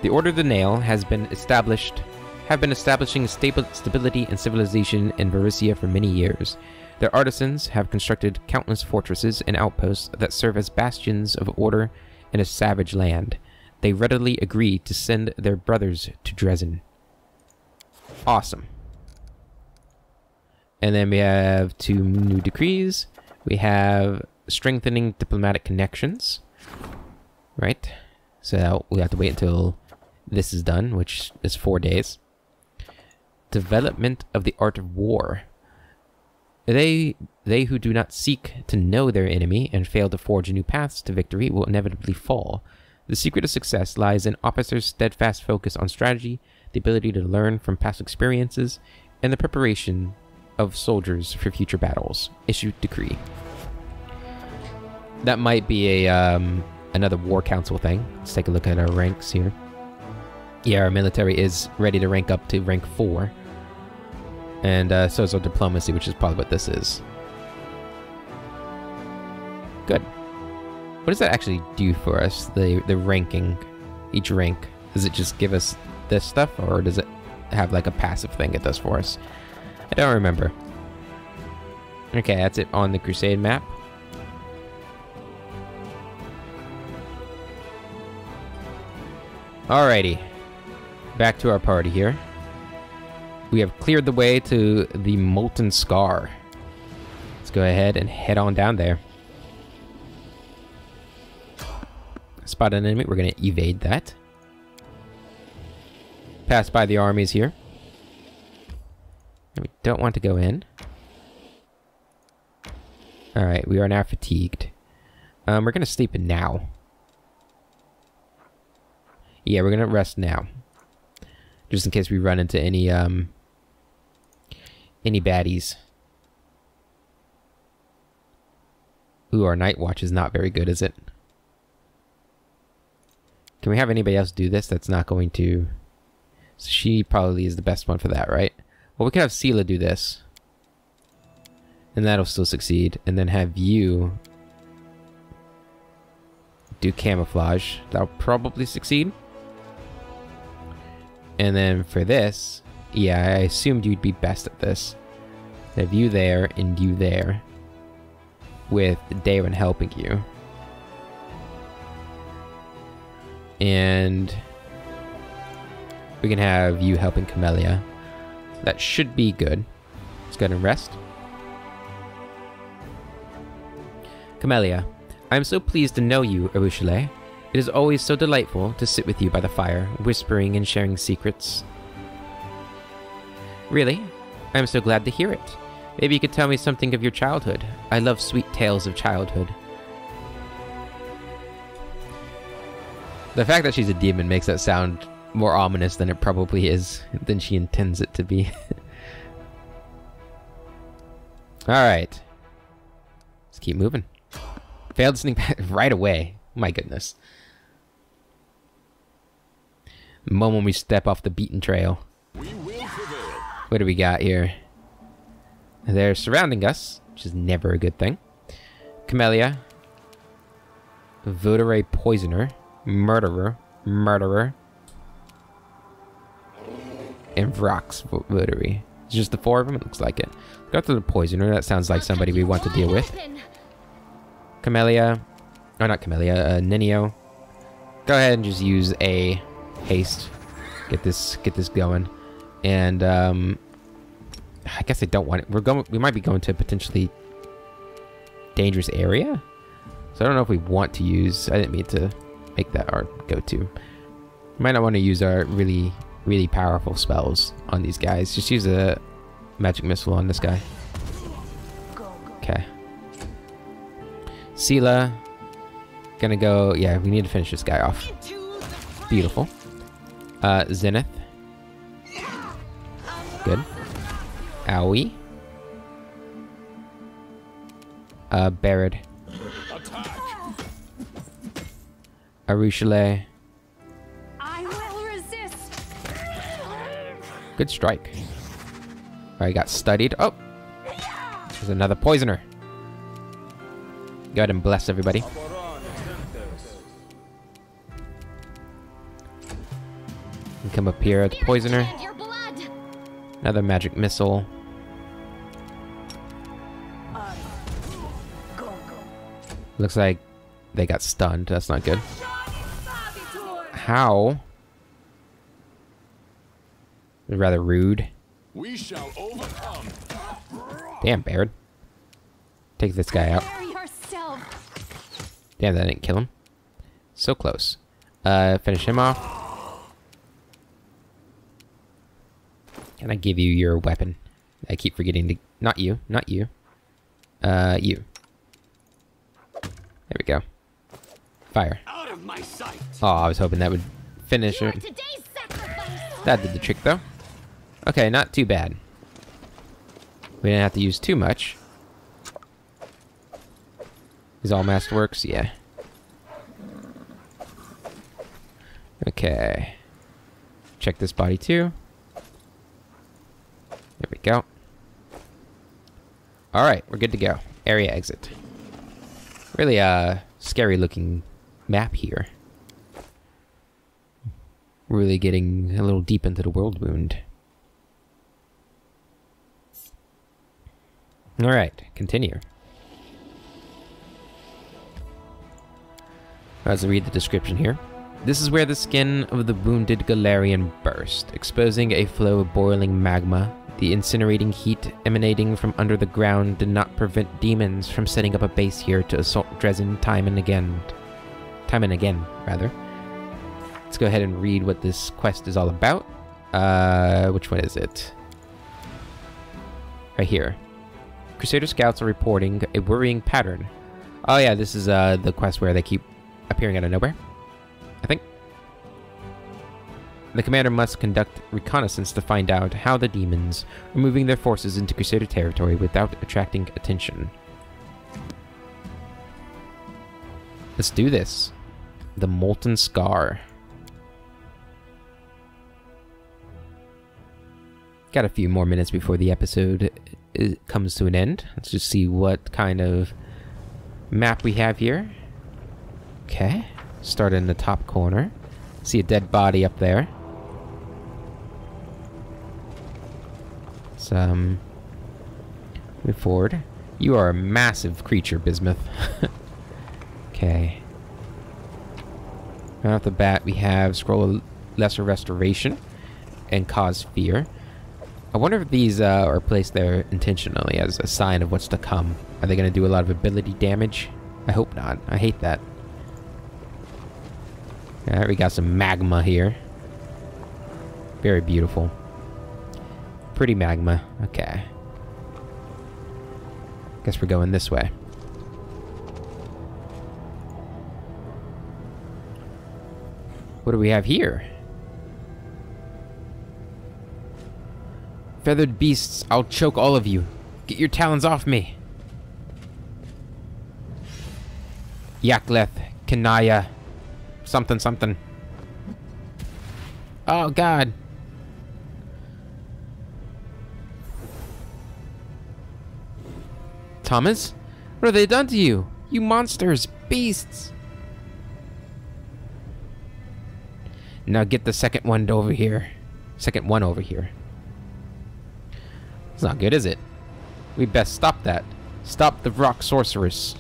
The Order of the Nail have been establishing stability and civilization in Varissia for many years. Their artisans have constructed countless fortresses and outposts that serve as bastions of order in a savage land. They readily agree to send their brothers to Dresden. Awesome. And then we have 2 new decrees. We have strengthening diplomatic connections. Right? So we have to wait until this is done, which is 4 days. Development of the art of war. They who do not seek to know their enemy and fail to forge new paths to victory will inevitably fall. The secret of success lies in officers' steadfast focus on strategy, the ability to learn from past experiences, and the preparation of soldiers for future battles. Issue decree. That might be a another war council thing. Let's take a look at our ranks here. Yeah, our military is ready to rank up to rank 4. And so is our diplomacy, which is probably what this is. Good. What does that actually do for us, the ranking, each rank? Does it just give us this stuff, or does it have like a passive thing it does for us? I don't remember. Okay, that's it on the Crusade map. Alrighty. Back to our party here. We have cleared the way to the Molten Scar. Let's go ahead and head on down there. Spot an enemy. We're going to evade that. Pass by the armies here. We don't want to go in. Alright, we are now fatigued. We're going to sleep now. Yeah, we're going to rest now. Just in case we run into any baddies. Ooh, our night watch is not very good, is it? Can we have anybody else do this that's not going to... So she probably is the best one for that, right? Well, we could have Sela do this. And that'll still succeed. And then have you do camouflage. That'll probably succeed. And then for this, yeah, I assumed you'd be best at this. Have you there and you there. With Darren helping you. And we can have you helping Camellia. That should be good. Let's go ahead and rest. Camellia, I am so pleased to know you, Arushale. It is always so delightful to sit with you by the fire, whispering and sharing secrets. Really? I am so glad to hear it. Maybe you could tell me something of your childhood. I love sweet tales of childhood. The fact that she's a demon makes that sound more ominous than it probably is, than she intends it to be. Alright. Let's keep moving. Failed to sneak back right away. My goodness. The moment we step off the beaten trail. We will prevail. What do we got here? They're surrounding us, which is never a good thing. Camellia. Votary Poisoner. Murderer. And Vrox Votary. It's just the 4 of them? It looks like it. Go to the Poisoner. That sounds like somebody we want to deal with. Camellia. Oh, not Camellia. Ninio. Go ahead and just use a haste. Get this going. And I guess I don't want it. We might be going to a potentially dangerous area. So I don't know if we want to use. I didn't mean to make that our go-to. Might not want to use our really powerful spells on these guys. Just use a magic missile on this guy. Okay. Sela. Gonna go. Yeah, we need to finish this guy off. Beautiful. Zenith. Good. Owie. Barad. Arushale. I will resist. Good strike. Alright, got studied. Oh! There's another poisoner. Go ahead and bless everybody. And come up here at the poisoner. Another magic missile. Looks like they got stunned. That's not good. How? Rather rude. We shall overcome. Damn, Baird. Take this guy out. Damn, that didn't kill him. So close. Finish him off. Can I give you your weapon? I keep forgetting to... Not you. Not you. You. There we go. Fire. Out of my sight. Oh, I was hoping that would finish it. That did the trick, though. Okay, not too bad. We didn't have to use too much. Is all masterworks? Yeah. Okay. Check this body, too. There we go. Alright, we're good to go. Area exit. Really scary looking map here. Really getting a little deep into the world wound. Alright, continue. Let's read the description here. This is where the skin of the wounded Galarian burst, exposing a flow of boiling magma. The incinerating heat emanating from under the ground did not prevent demons from setting up a base here to assault Dresden time and again, rather. Let's go ahead and read what this quest is all about. Which one is it? Right here. Crusader scouts are reporting a worrying pattern. Oh yeah, this is the quest where they keep appearing out of nowhere, I think. The commander must conduct reconnaissance to find out how the demons are moving their forces into Crusader territory without attracting attention. Let's do this. The Molten Scar. Got a few more minutes before the episode comes to an end. Let's just see what kind of map we have here. Okay. Start in the top corner. See a dead body up there. Move forward. You are a massive creature, Bismuth. Okay. Right off the bat, we have Scroll of Lesser Restoration and Cause Fear. I wonder if these are placed there intentionally as a sign of what's to come. Are they going to do a lot of ability damage? I hope not. I hate that. Alright, we got some magma here. Very beautiful. Pretty magma. Okay. Guess we're going this way. What do we have here? Feathered beasts, I'll choke all of you. Get your talons off me. Yakleth, Kanaya, something, something. Oh, God. Thomas? What have they done to you? You monsters, beasts. Now get the second one over here. Second one over here. It's not good, is it? We best stop that. Stop the rock sorceress.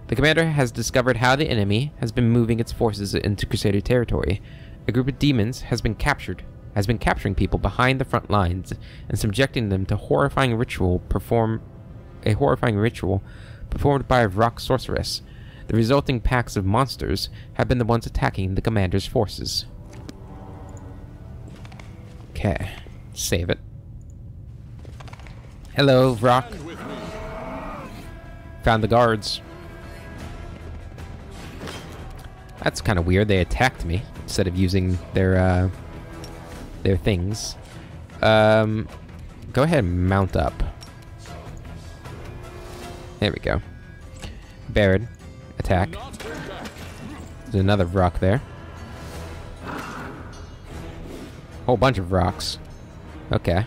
The commander has discovered how the enemy has been moving its forces into Crusader territory. A group of demons has been capturing people behind the front lines and subjecting them to a horrifying ritual performed by a rock sorceress. The resulting packs of monsters have been the ones attacking the commander's forces. Okay, save it. Hello, rock. Found the guards. That's kind of weird. They attacked me instead of using their things. Go ahead and mount up. There we go. Baron, attack. There's another rock there. Whole bunch of rocks. Okay.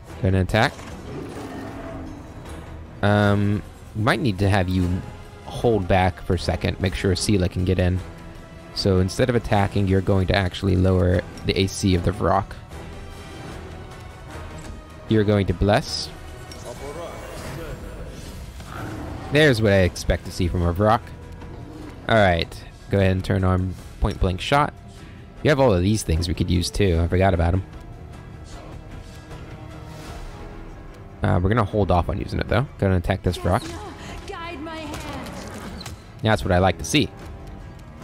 Go ahead and attack. Might need to have you hold back for a second. Make sure Sela can get in. So instead of attacking, you're going to actually lower the AC of the rock. You're going to bless. There's what I expect to see from a rock. Alright. Go ahead and turn on point blank shot. You have all of these things we could use too. I forgot about them. We're going to hold off on using it though. Go ahead and attack this rock. Guide my hand. That's what I like to see.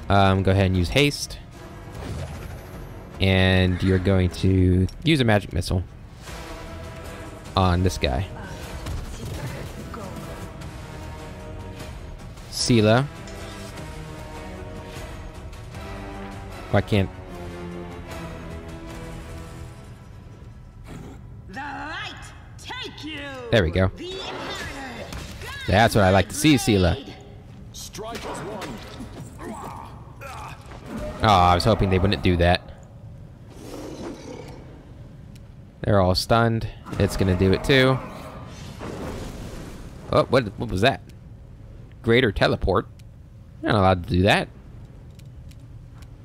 Go ahead and use haste. And you're going to use a magic missile on this guy. Sela. Why can't... The light take you. There we go. The inheritor. That's what I like to see, Sela. Strike as one. Oh, I was hoping they wouldn't do that. They're all stunned. It's gonna do it too. Oh, what was that? Greater teleport? You're not allowed to do that.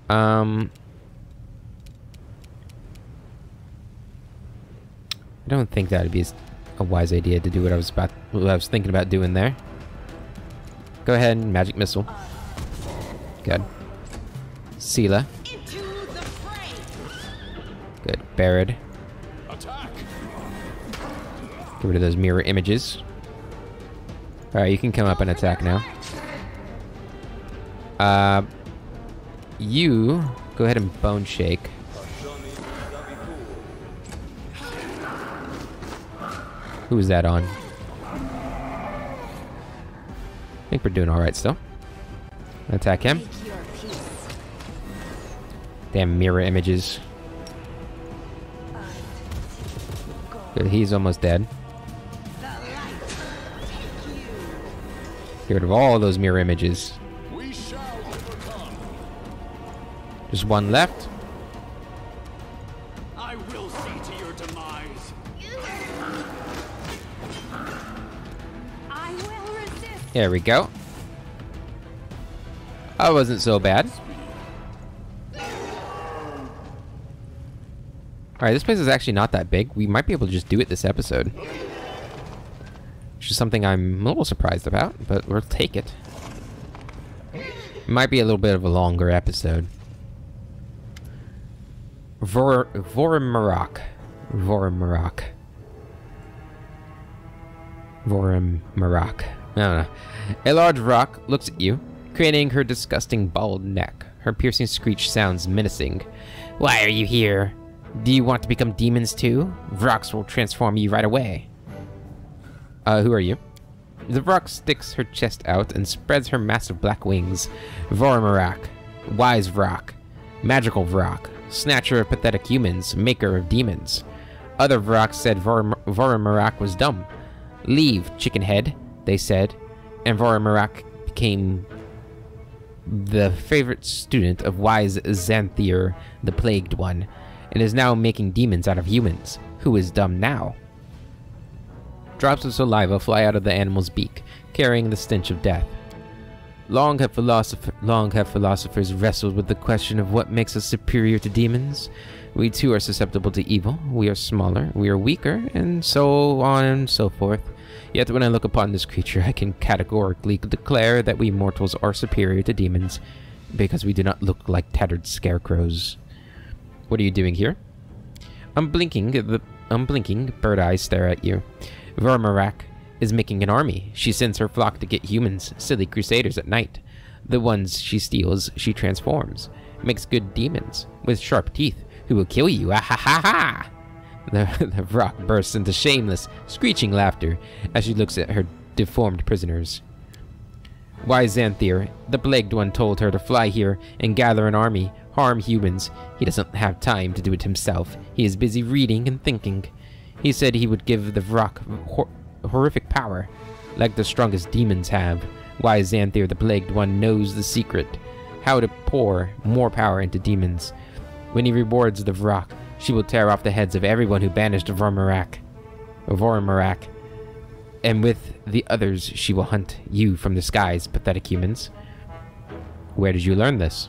I don't think that would be a wise idea to do what I was thinking about doing there. Go ahead and magic missile. Good. Sela. Into the fray. Good. Barad. Attack. Get rid of those mirror images. Alright, you can come up and attack now. You go ahead and bone shake. Who is that on? I think we're doing alright still. Attack him. Damn mirror images. Good, he's almost dead. Get rid of all those mirror images. We shall overcome. Just one left. I will see to your demise. I will resist. There we go. That wasn't so bad. Alright, this place is actually not that big. We might be able to just do it this episode. Which is something I'm a little surprised about, but we'll take it. It might be a little bit of a longer episode. Vorim Marak. I don't know. A large rock looks at you, craning her disgusting bald neck. Her piercing screech sounds menacing. Why are you here? Do you want to become demons too? Rocks will transform you right away. Who are you? The rock sticks her chest out and spreads her massive black wings. Vormarak. Wise Vrock, Magical Vrock, Snatcher of pathetic humans, Maker of demons. Other Vrocks said Voromarak was dumb. Leave, chickenhead, they said, and Voromarak became the favorite student of wise Xanthier, the Plagued One, and is now making demons out of humans. Who is dumb now? Drops of saliva fly out of the animal's beak, carrying the stench of death. Long have philosophers wrestled with the question of what makes us superior to demons. We too are susceptible to evil. We are smaller, we are weaker, and so on and so forth. Yet when I look upon this creature, I can categorically declare that we mortals are superior to demons, because we do not look like tattered scarecrows. What are you doing here? Unblinking, bird eyes stare at you. Voromarak is making an army. She sends her flock to get humans, silly crusaders at night. The ones she steals, she transforms. Makes good demons, with sharp teeth, who will kill you, ah ha ha ha! The Vrock bursts into shameless, screeching laughter as she looks at her deformed prisoners. Wise Xanthier, the Plagued One, told her to fly here and gather an army, harm humans. He doesn't have time to do it himself. He is busy reading and thinking. He said he would give the Vrock horrific power, like the strongest demons have. Wise Xanthier, the Plagued One, knows the secret, how to pour more power into demons. When he rewards the Vrock, she will tear off the heads of everyone who banished Voromarak, and with the others she will hunt you from the skies, pathetic humans. Where did you learn this?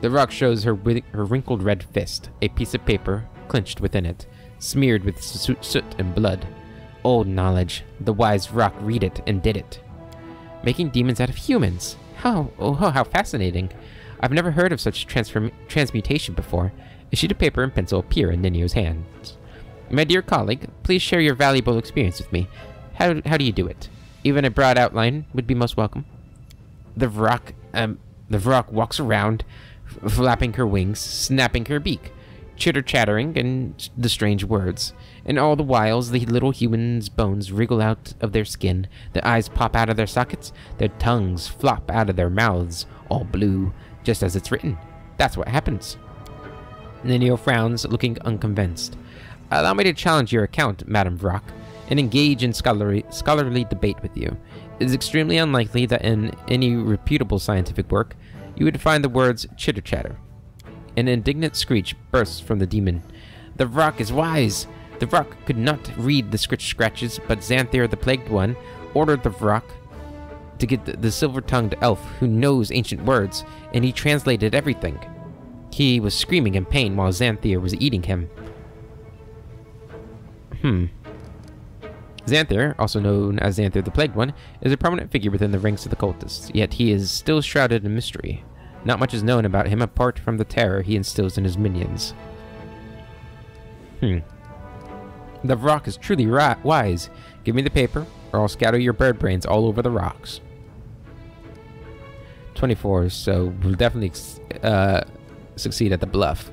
The Vrock shows her wrinkled red fist, a piece of paper clenched within it, smeared with soot and blood. Old knowledge. The wise Vrock read it and did it. Making demons out of humans. How fascinating. I've never heard of such transmutation before. A sheet of paper and pencil appear in Ninio's hands. My dear colleague, please share your valuable experience with me. How do you do it? Even a broad outline would be most welcome. The Vrock walks around, flapping her wings, snapping her beak, chitter-chattering and the strange words. And all the while, the little humans' bones wriggle out of their skin, their eyes pop out of their sockets, their tongues flop out of their mouths, all blue, just as it's written. That's what happens. Ninio frowns, looking unconvinced. Allow me to challenge your account, Madame Vrock, and engage in scholarly debate with you. It is extremely unlikely that in any reputable scientific work, you would find the words chitter-chatter. An indignant screech bursts from the demon. The Vrock is wise! The Vrock could not read the scratches, but Xanthier, the Plagued One, ordered the Vrock to get the silver-tongued elf who knows ancient words, and he translated everything. He was screaming in pain while Xanthier was eating him. Xanthier, also known as Xanthier the Plagued One, is a prominent figure within the ranks of the cultists, yet he is still shrouded in mystery. Not much is known about him apart from the terror he instills in his minions. The Vrock is truly wise. Give me the paper, or I'll scatter your bird brains all over the rocks. 24, so we'll definitely succeed at the bluff.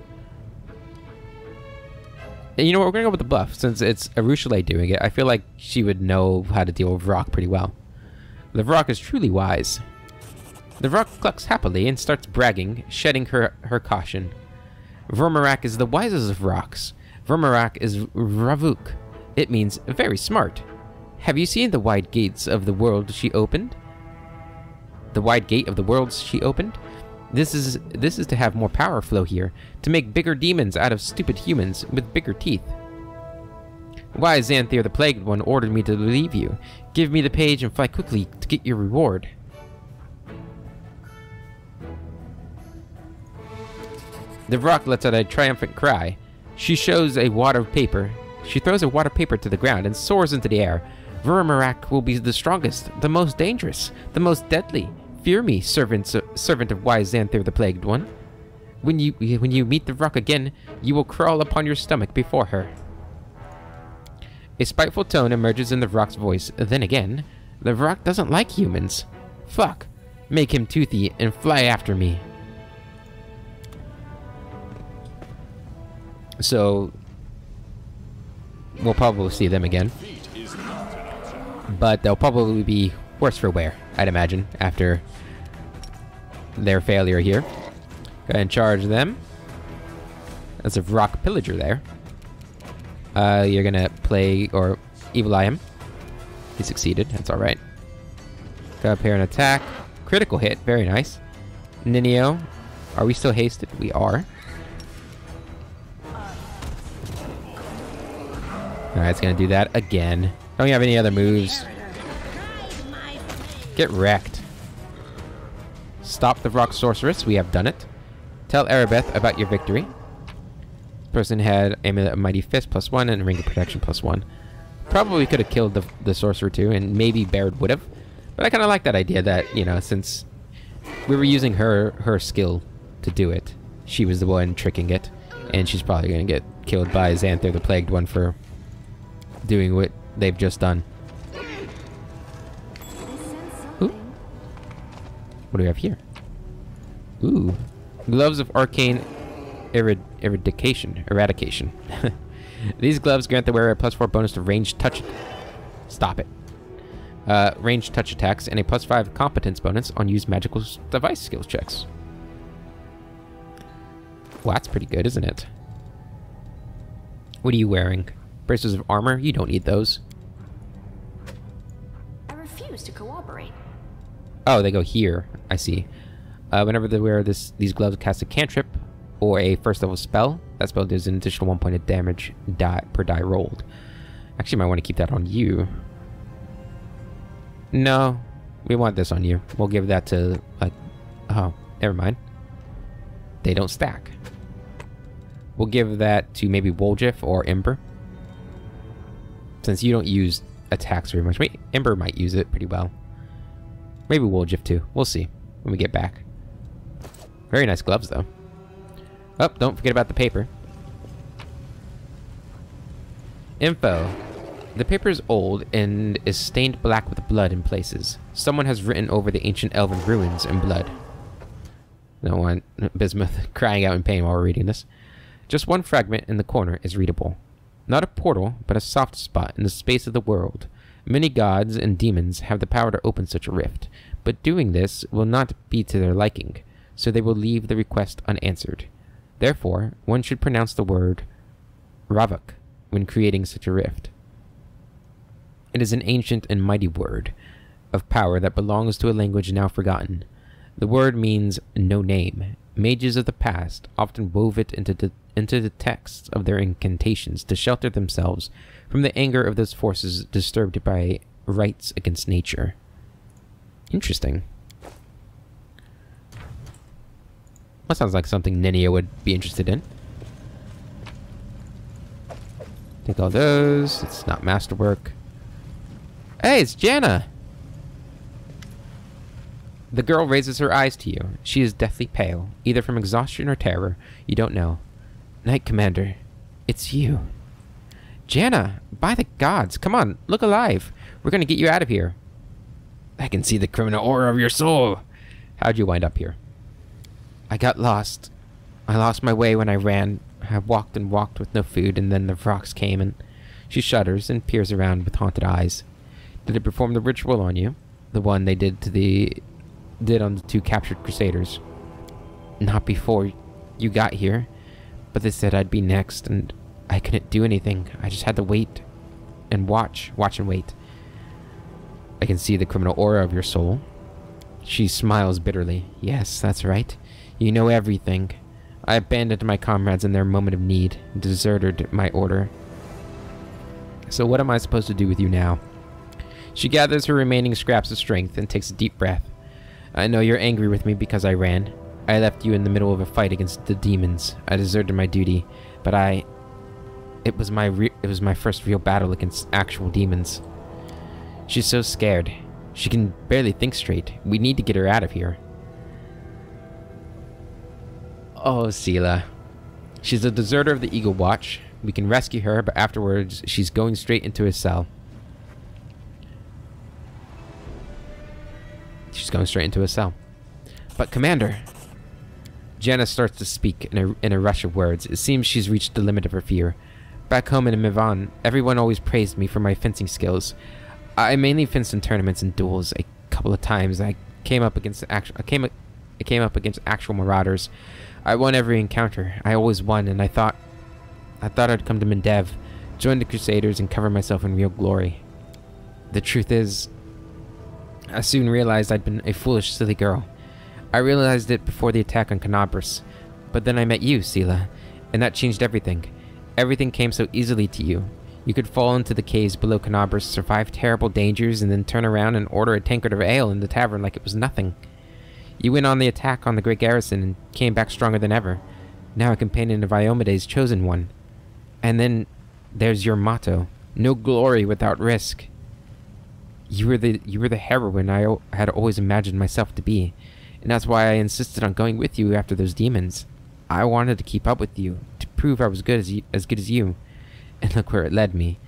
And you know what, we're gonna go with the bluff, since it's Arushale doing it. I feel like she would know how to deal with Vrock pretty well. The Vrock is truly wise. The Vrock clucks happily and starts bragging, shedding her caution. Voromarak is the wisest of rocks. Voromarak is Ravuk. It means very smart. Have you seen the wide gates of the world she opened? The wide gate of the worlds she opened? This is to have more power flow here, to make bigger demons out of stupid humans with bigger teeth. Why, Xanthier the Plagued One ordered me to leave you. Give me the page and fly quickly to get your reward. The Vrock lets out a triumphant cry. She throws a wad of paper to the ground and soars into the air. Voromarak will be the strongest, the most dangerous, the most deadly. Fear me, servant of wise Xanthier the Plagued One. When you meet the Vrock again, you will crawl upon your stomach before her. A spiteful tone emerges in the Vrock's voice. Then again, the Vrock doesn't like humans. Fuck. Make him toothy and fly after me. So, we'll probably see them again. But they'll probably be worse for wear, I'd imagine, after their failure here. Go ahead and charge them. That's a rock pillager there. You're gonna play, or evil eye him. He succeeded, that's alright. Go up here and attack. Critical hit, very nice. Ninio, are we still hasted? We are. Alright, it's gonna do that again. Don't you have any other moves? Get wrecked. Stop the rock sorceress, we have done it. Tell Erebeth about your victory. This person had Amulet of Mighty Fist +1 and Ring of Protection +1. Probably could have killed the sorcerer too, and maybe Baird would have. But I kind of like that idea that, you know, since we were using her skill to do it, she was the one tricking it, and she's probably going to get killed by Xanther, the Plagued One, for doing what they've just done. Ooh. What do we have here? Ooh. Gloves of Arcane Eradication. These gloves grant the wearer a +4 bonus to ranged touch... Stop it. Ranged touch attacks and a +5 competence bonus on used magical device skills checks. Well, that's pretty good, isn't it? What are you wearing? Braces of armor? You don't need those. I refuse to cooperate. Oh, they go here. I see. Whenever they wear these gloves, cast a cantrip or a first level spell. That spell does an additional 1 point of damage per die rolled. Actually, might want to keep that on you. No, we want this on you. We'll give that to, like, oh, never mind. They don't stack. We'll give that to maybe Woljif or Ember. Since you don't use attacks very much. Wait, Ember might use it pretty well. Maybe Woljif too. We'll see when we get back. Very nice gloves, though. Oh, don't forget about the paper. Info. The paper is old and is stained black with blood in places. Someone has written over the ancient elven ruins in blood. No one, Bismuth, crying out in pain while we're reading this. Just one fragment in the corner is readable. Not a portal, but a soft spot in the space of the world. Many gods and demons have the power to open such a rift, but doing this will not be to their liking, so they will leave the request unanswered. Therefore, one should pronounce the word Ravak when creating such a rift. It is an ancient and mighty word of power that belongs to a language now forgotten. The word means no name. Mages of the past often wove it into the texts of their incantations to shelter themselves from the anger of those forces disturbed by rights against nature. Interesting. That sounds like something Ninio would be interested in. Take all those. It's not masterwork. Hey, it's Janna! The girl raises her eyes to you. She is deathly pale, either from exhaustion or terror. You don't know. Knight Commander, it's you. Janna, by the gods, come on, look alive. We're gonna get you out of here. I can see the criminal aura of your soul. How'd you wind up here? I got lost. I lost my way when I ran. I walked and walked with no food, and then the rocks came, and she shudders and peers around with haunted eyes. Did it perform the ritual on you? The one they did on the 2 captured crusaders? Not before you got here, but they said I'd be next, and I couldn't do anything. I just had to wait and watch and wait. I can see the criminal aura of your soul. She smiles bitterly. Yes, that's right. You know everything. I abandoned my comrades in their moment of need, deserted my order. So what am I supposed to do with you now? She gathers her remaining scraps of strength and takes a deep breath. I know you're angry with me because I ran. I left you in the middle of a fight against the demons. I deserted my duty, but it was my first real battle against actual demons. She's so scared. She can barely think straight. We need to get her out of here. Oh, Sela. She's a deserter of the Eagle Watch. We can rescue her, but afterwards, she's going straight into a cell. She's going straight into a cell. But Commander... Janna starts to speak in a rush of words. It seems she's reached the limit of her fear. Back home in Mivan, everyone always praised me for my fencing skills. I mainly fenced in tournaments and duels. A couple of times I came I came up against actual marauders. I won every encounter. I always won, and I thought I'd come to Mendev, join the Crusaders, and cover myself in real glory. The truth is, I soon realized I'd been a foolish, silly girl. I realized it before the attack on Canabras, but then I met you, Sela, and that changed everything. Everything came so easily to you. You could fall into the caves below Canabras, survive terrible dangers, and then turn around and order a tankard of ale in the tavern like it was nothing. You went on the attack on the great garrison and came back stronger than ever, now a companion of Iomede's chosen one. And then there's your motto, no glory without risk. You were the heroine I had always imagined myself to be, and that's why I insisted on going with you after those demons. I wanted to keep up with you, to prove I was as good as you. And look where it led me.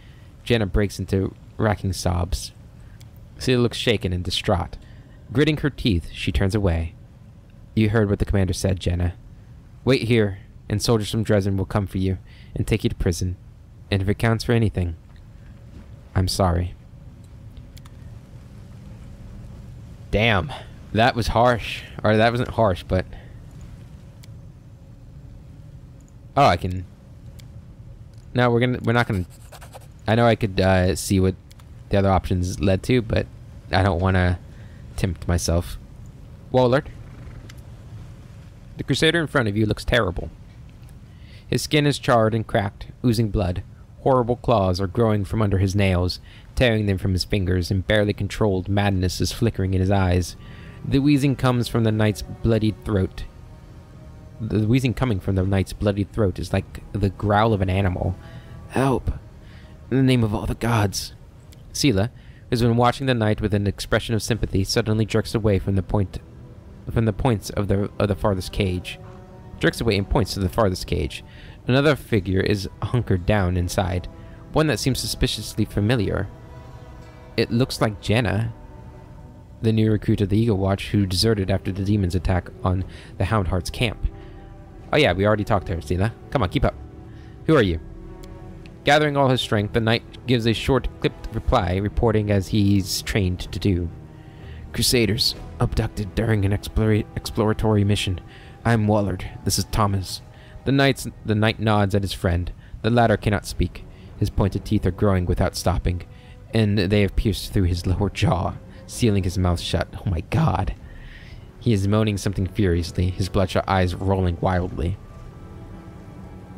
Jenna breaks into racking sobs. Celia looks shaken and distraught. Gritting her teeth, she turns away. You heard what the commander said, Jenna. Wait here, and soldiers from Dresden will come for you and take you to prison. And if it counts for anything, I'm sorry. Damn, that was harsh. Or that wasn't harsh, but... Oh, I can... No, we're not gonna... I know I could see what the other options led to, but I don't want to tempt myself. Wollard. The Crusader in front of you looks terrible. His skin is charred and cracked, oozing blood. Horrible claws are growing from under his nails, tearing them from his fingers, and barely controlled madness is flickering in his eyes. The wheezing comes from the knight's bloodied throat. The wheezing coming from the knight's bloodied throat is like the growl of an animal. Help! In the name of all the gods! Sela, who's been watching the knight with an expression of sympathy, suddenly jerks away from the points of the farthest cage. Jerks away and points to the farthest cage. Another figure is hunkered down inside, one that seems suspiciously familiar. It looks like Jenna, the new recruit of the Eagle Watch who deserted after the demon's attack on the Houndheart's camp. Oh yeah, we already talked to her, Sela. Come on, keep up. Who are you? Gathering all his strength, the knight gives a short, clipped reply, reporting as he's trained to do. Crusaders, abducted during an exploratory mission. I'm Wollard. This is Thomas. The knight nods at his friend. The latter cannot speak. His pointed teeth are growing without stopping, and they have pierced through his lower jaw, sealing his mouth shut. Oh my god. He is moaning something furiously, his bloodshot eyes rolling wildly.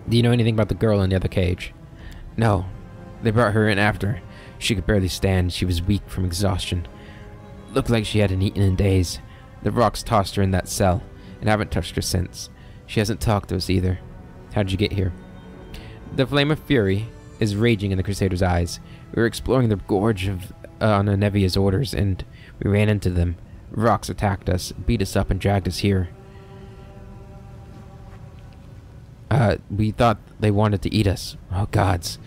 Do you know anything about the girl in the other cage? No. They brought her in after. She could barely stand. She was weak from exhaustion. Looked like she hadn't eaten in days. The rocks tossed her in that cell, and haven't touched her since. She hasn't talked to us either. How did you get here? The flame of fury is raging in the Crusader's eyes. We were exploring the gorge on Anevia's orders, and we ran into them. Rocks attacked us, beat us up, and dragged us here. We thought they wanted to eat us. Oh, gods.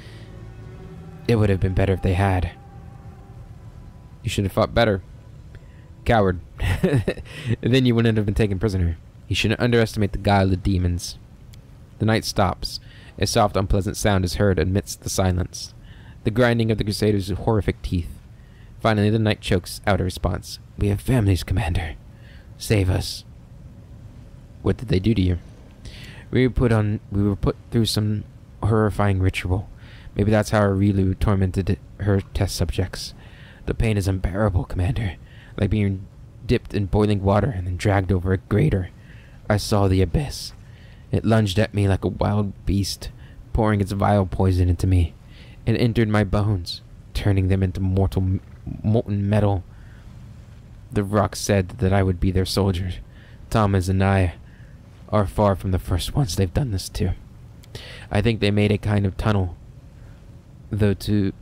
It would have been better if they had. You should have fought better. Coward. Then you wouldn't have been taken prisoner. You shouldn't underestimate the guile of demons. The knight stops. A soft, unpleasant sound is heard amidst the silence. The grinding of the Crusader's horrific teeth. Finally, the knight chokes out a response. We have families, Commander. Save us. What did they do to you? We were put through some horrifying ritual. Maybe that's how Arilu tormented her test subjects. The pain is unbearable, Commander. Like being dipped in boiling water and then dragged over a grater. I saw the abyss. It lunged at me like a wild beast, pouring its vile poison into me. It entered my bones, turning them into molten metal. The rocks said that I would be their soldier. Thomas and I are far from the first ones they've done this to. I think they made a kind of tunnel through to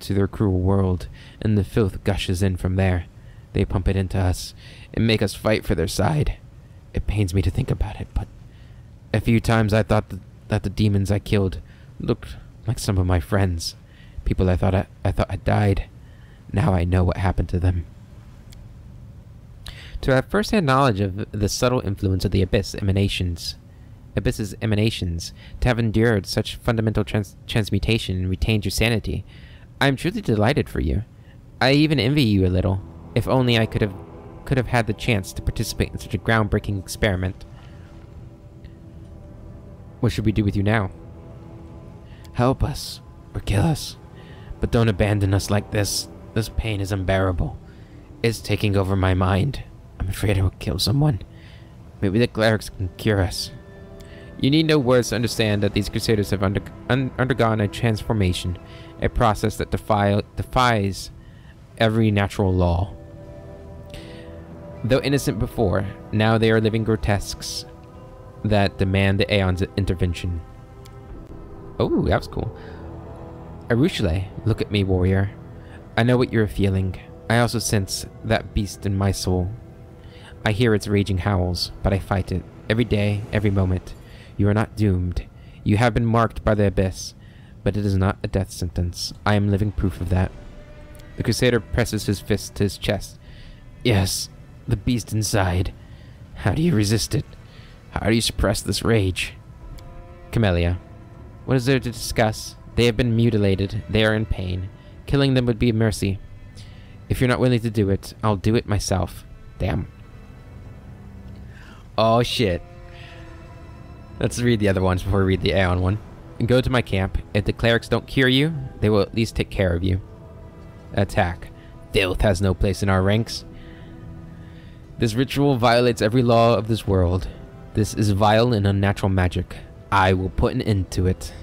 their cruel world, and the filth gushes in from there. They pump it into us and make us fight for their side. It pains me to think about it, but a few times I thought that the demons I killed looked like some of my friends. People I thought had died. Now I know what happened to them. To have first-hand knowledge of the subtle influence of the Abyss's emanations, to have endured such fundamental transmutation and retained your sanity, I am truly delighted for you. I even envy you a little. If only I could have could have had the chance to participate in such a groundbreaking experiment. What should we do with you now? Help us, or kill us. But don't abandon us like this. This pain is unbearable. It's taking over my mind. I'm afraid I will kill someone. Maybe the clerics can cure us. You need no words to understand that these crusaders have undergone a transformation, a process that defies every natural law. Though innocent before, now they are living grotesques that demand the Aeon's intervention. Oh, that was cool. Arushale, look at me, warrior. I know what you're feeling. I also sense that beast in my soul. I hear its raging howls, but I fight it. Every day, every moment. You are not doomed. You have been marked by the abyss, but it is not a death sentence. I am living proof of that. The Crusader presses his fist to his chest. Yes, the beast inside. How do you resist it? How do you suppress this rage? Camellia. What is there to discuss? They have been mutilated. They are in pain. Killing them would be a mercy. If you're not willing to do it, I'll do it myself. Damn. Oh, shit. Let's read the other ones before we read the Aeon one. Go to my camp. If the clerics don't cure you, they will at least take care of you. Attack. Filth has no place in our ranks. This ritual violates every law of this world. This is vile and unnatural magic. I will put an end to it.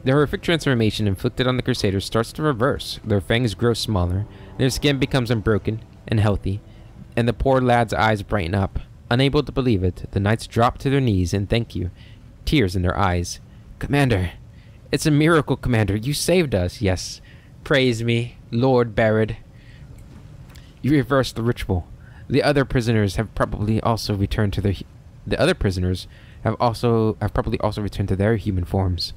The horrific transformation inflicted on the Crusaders starts to reverse. Their fangs grow smaller, their skin becomes unbroken and healthy, and the poor lad's eyes brighten up. Unable to believe it, the knights drop to their knees and thank you, tears in their eyes. Commander! It's a miracle, Commander! You saved us! Yes. Praise me, Lord Barad. You reversed the ritual. The other prisoners have probably also returned to their... probably also returned to their human forms.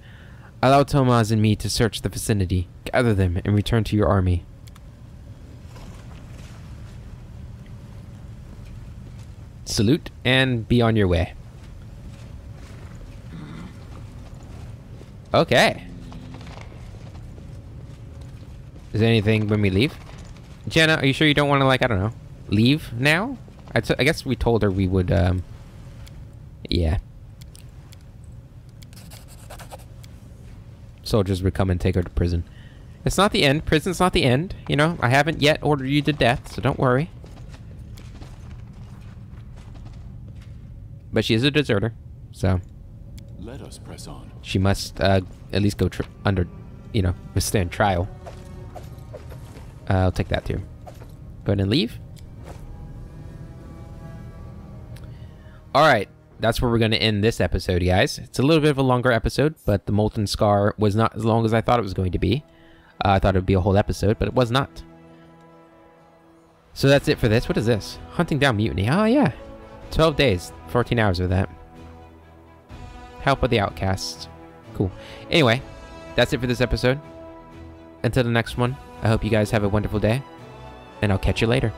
Allow Tomaz and me to search the vicinity, gather them, and return to your army. Salute, and be on your way. Okay. Is there anything when we leave? Jenna, are you sure you don't want to, like, I don't know, leave now? I guess we told her we would, yeah. Soldiers would come and take her to prison. It's not the end. Prison's not the end. You know, I haven't yet ordered you to death, so don't worry. But she is a deserter, so... Let us press on. She must, at least go withstand trial. I'll take that too. Go ahead and leave. Alright, that's where we're going to end this episode, guys. It's a little bit of a longer episode, but the Molten Scar was not as long as I thought it was going to be. I thought it would be a whole episode, but it was not. So that's it for this. What is this? Hunting down mutiny. Oh, yeah. 12 days. 14 hours of that. Help with the outcasts. Cool. Anyway, that's it for this episode. Until the next one, I hope you guys have a wonderful day, and I'll catch you later.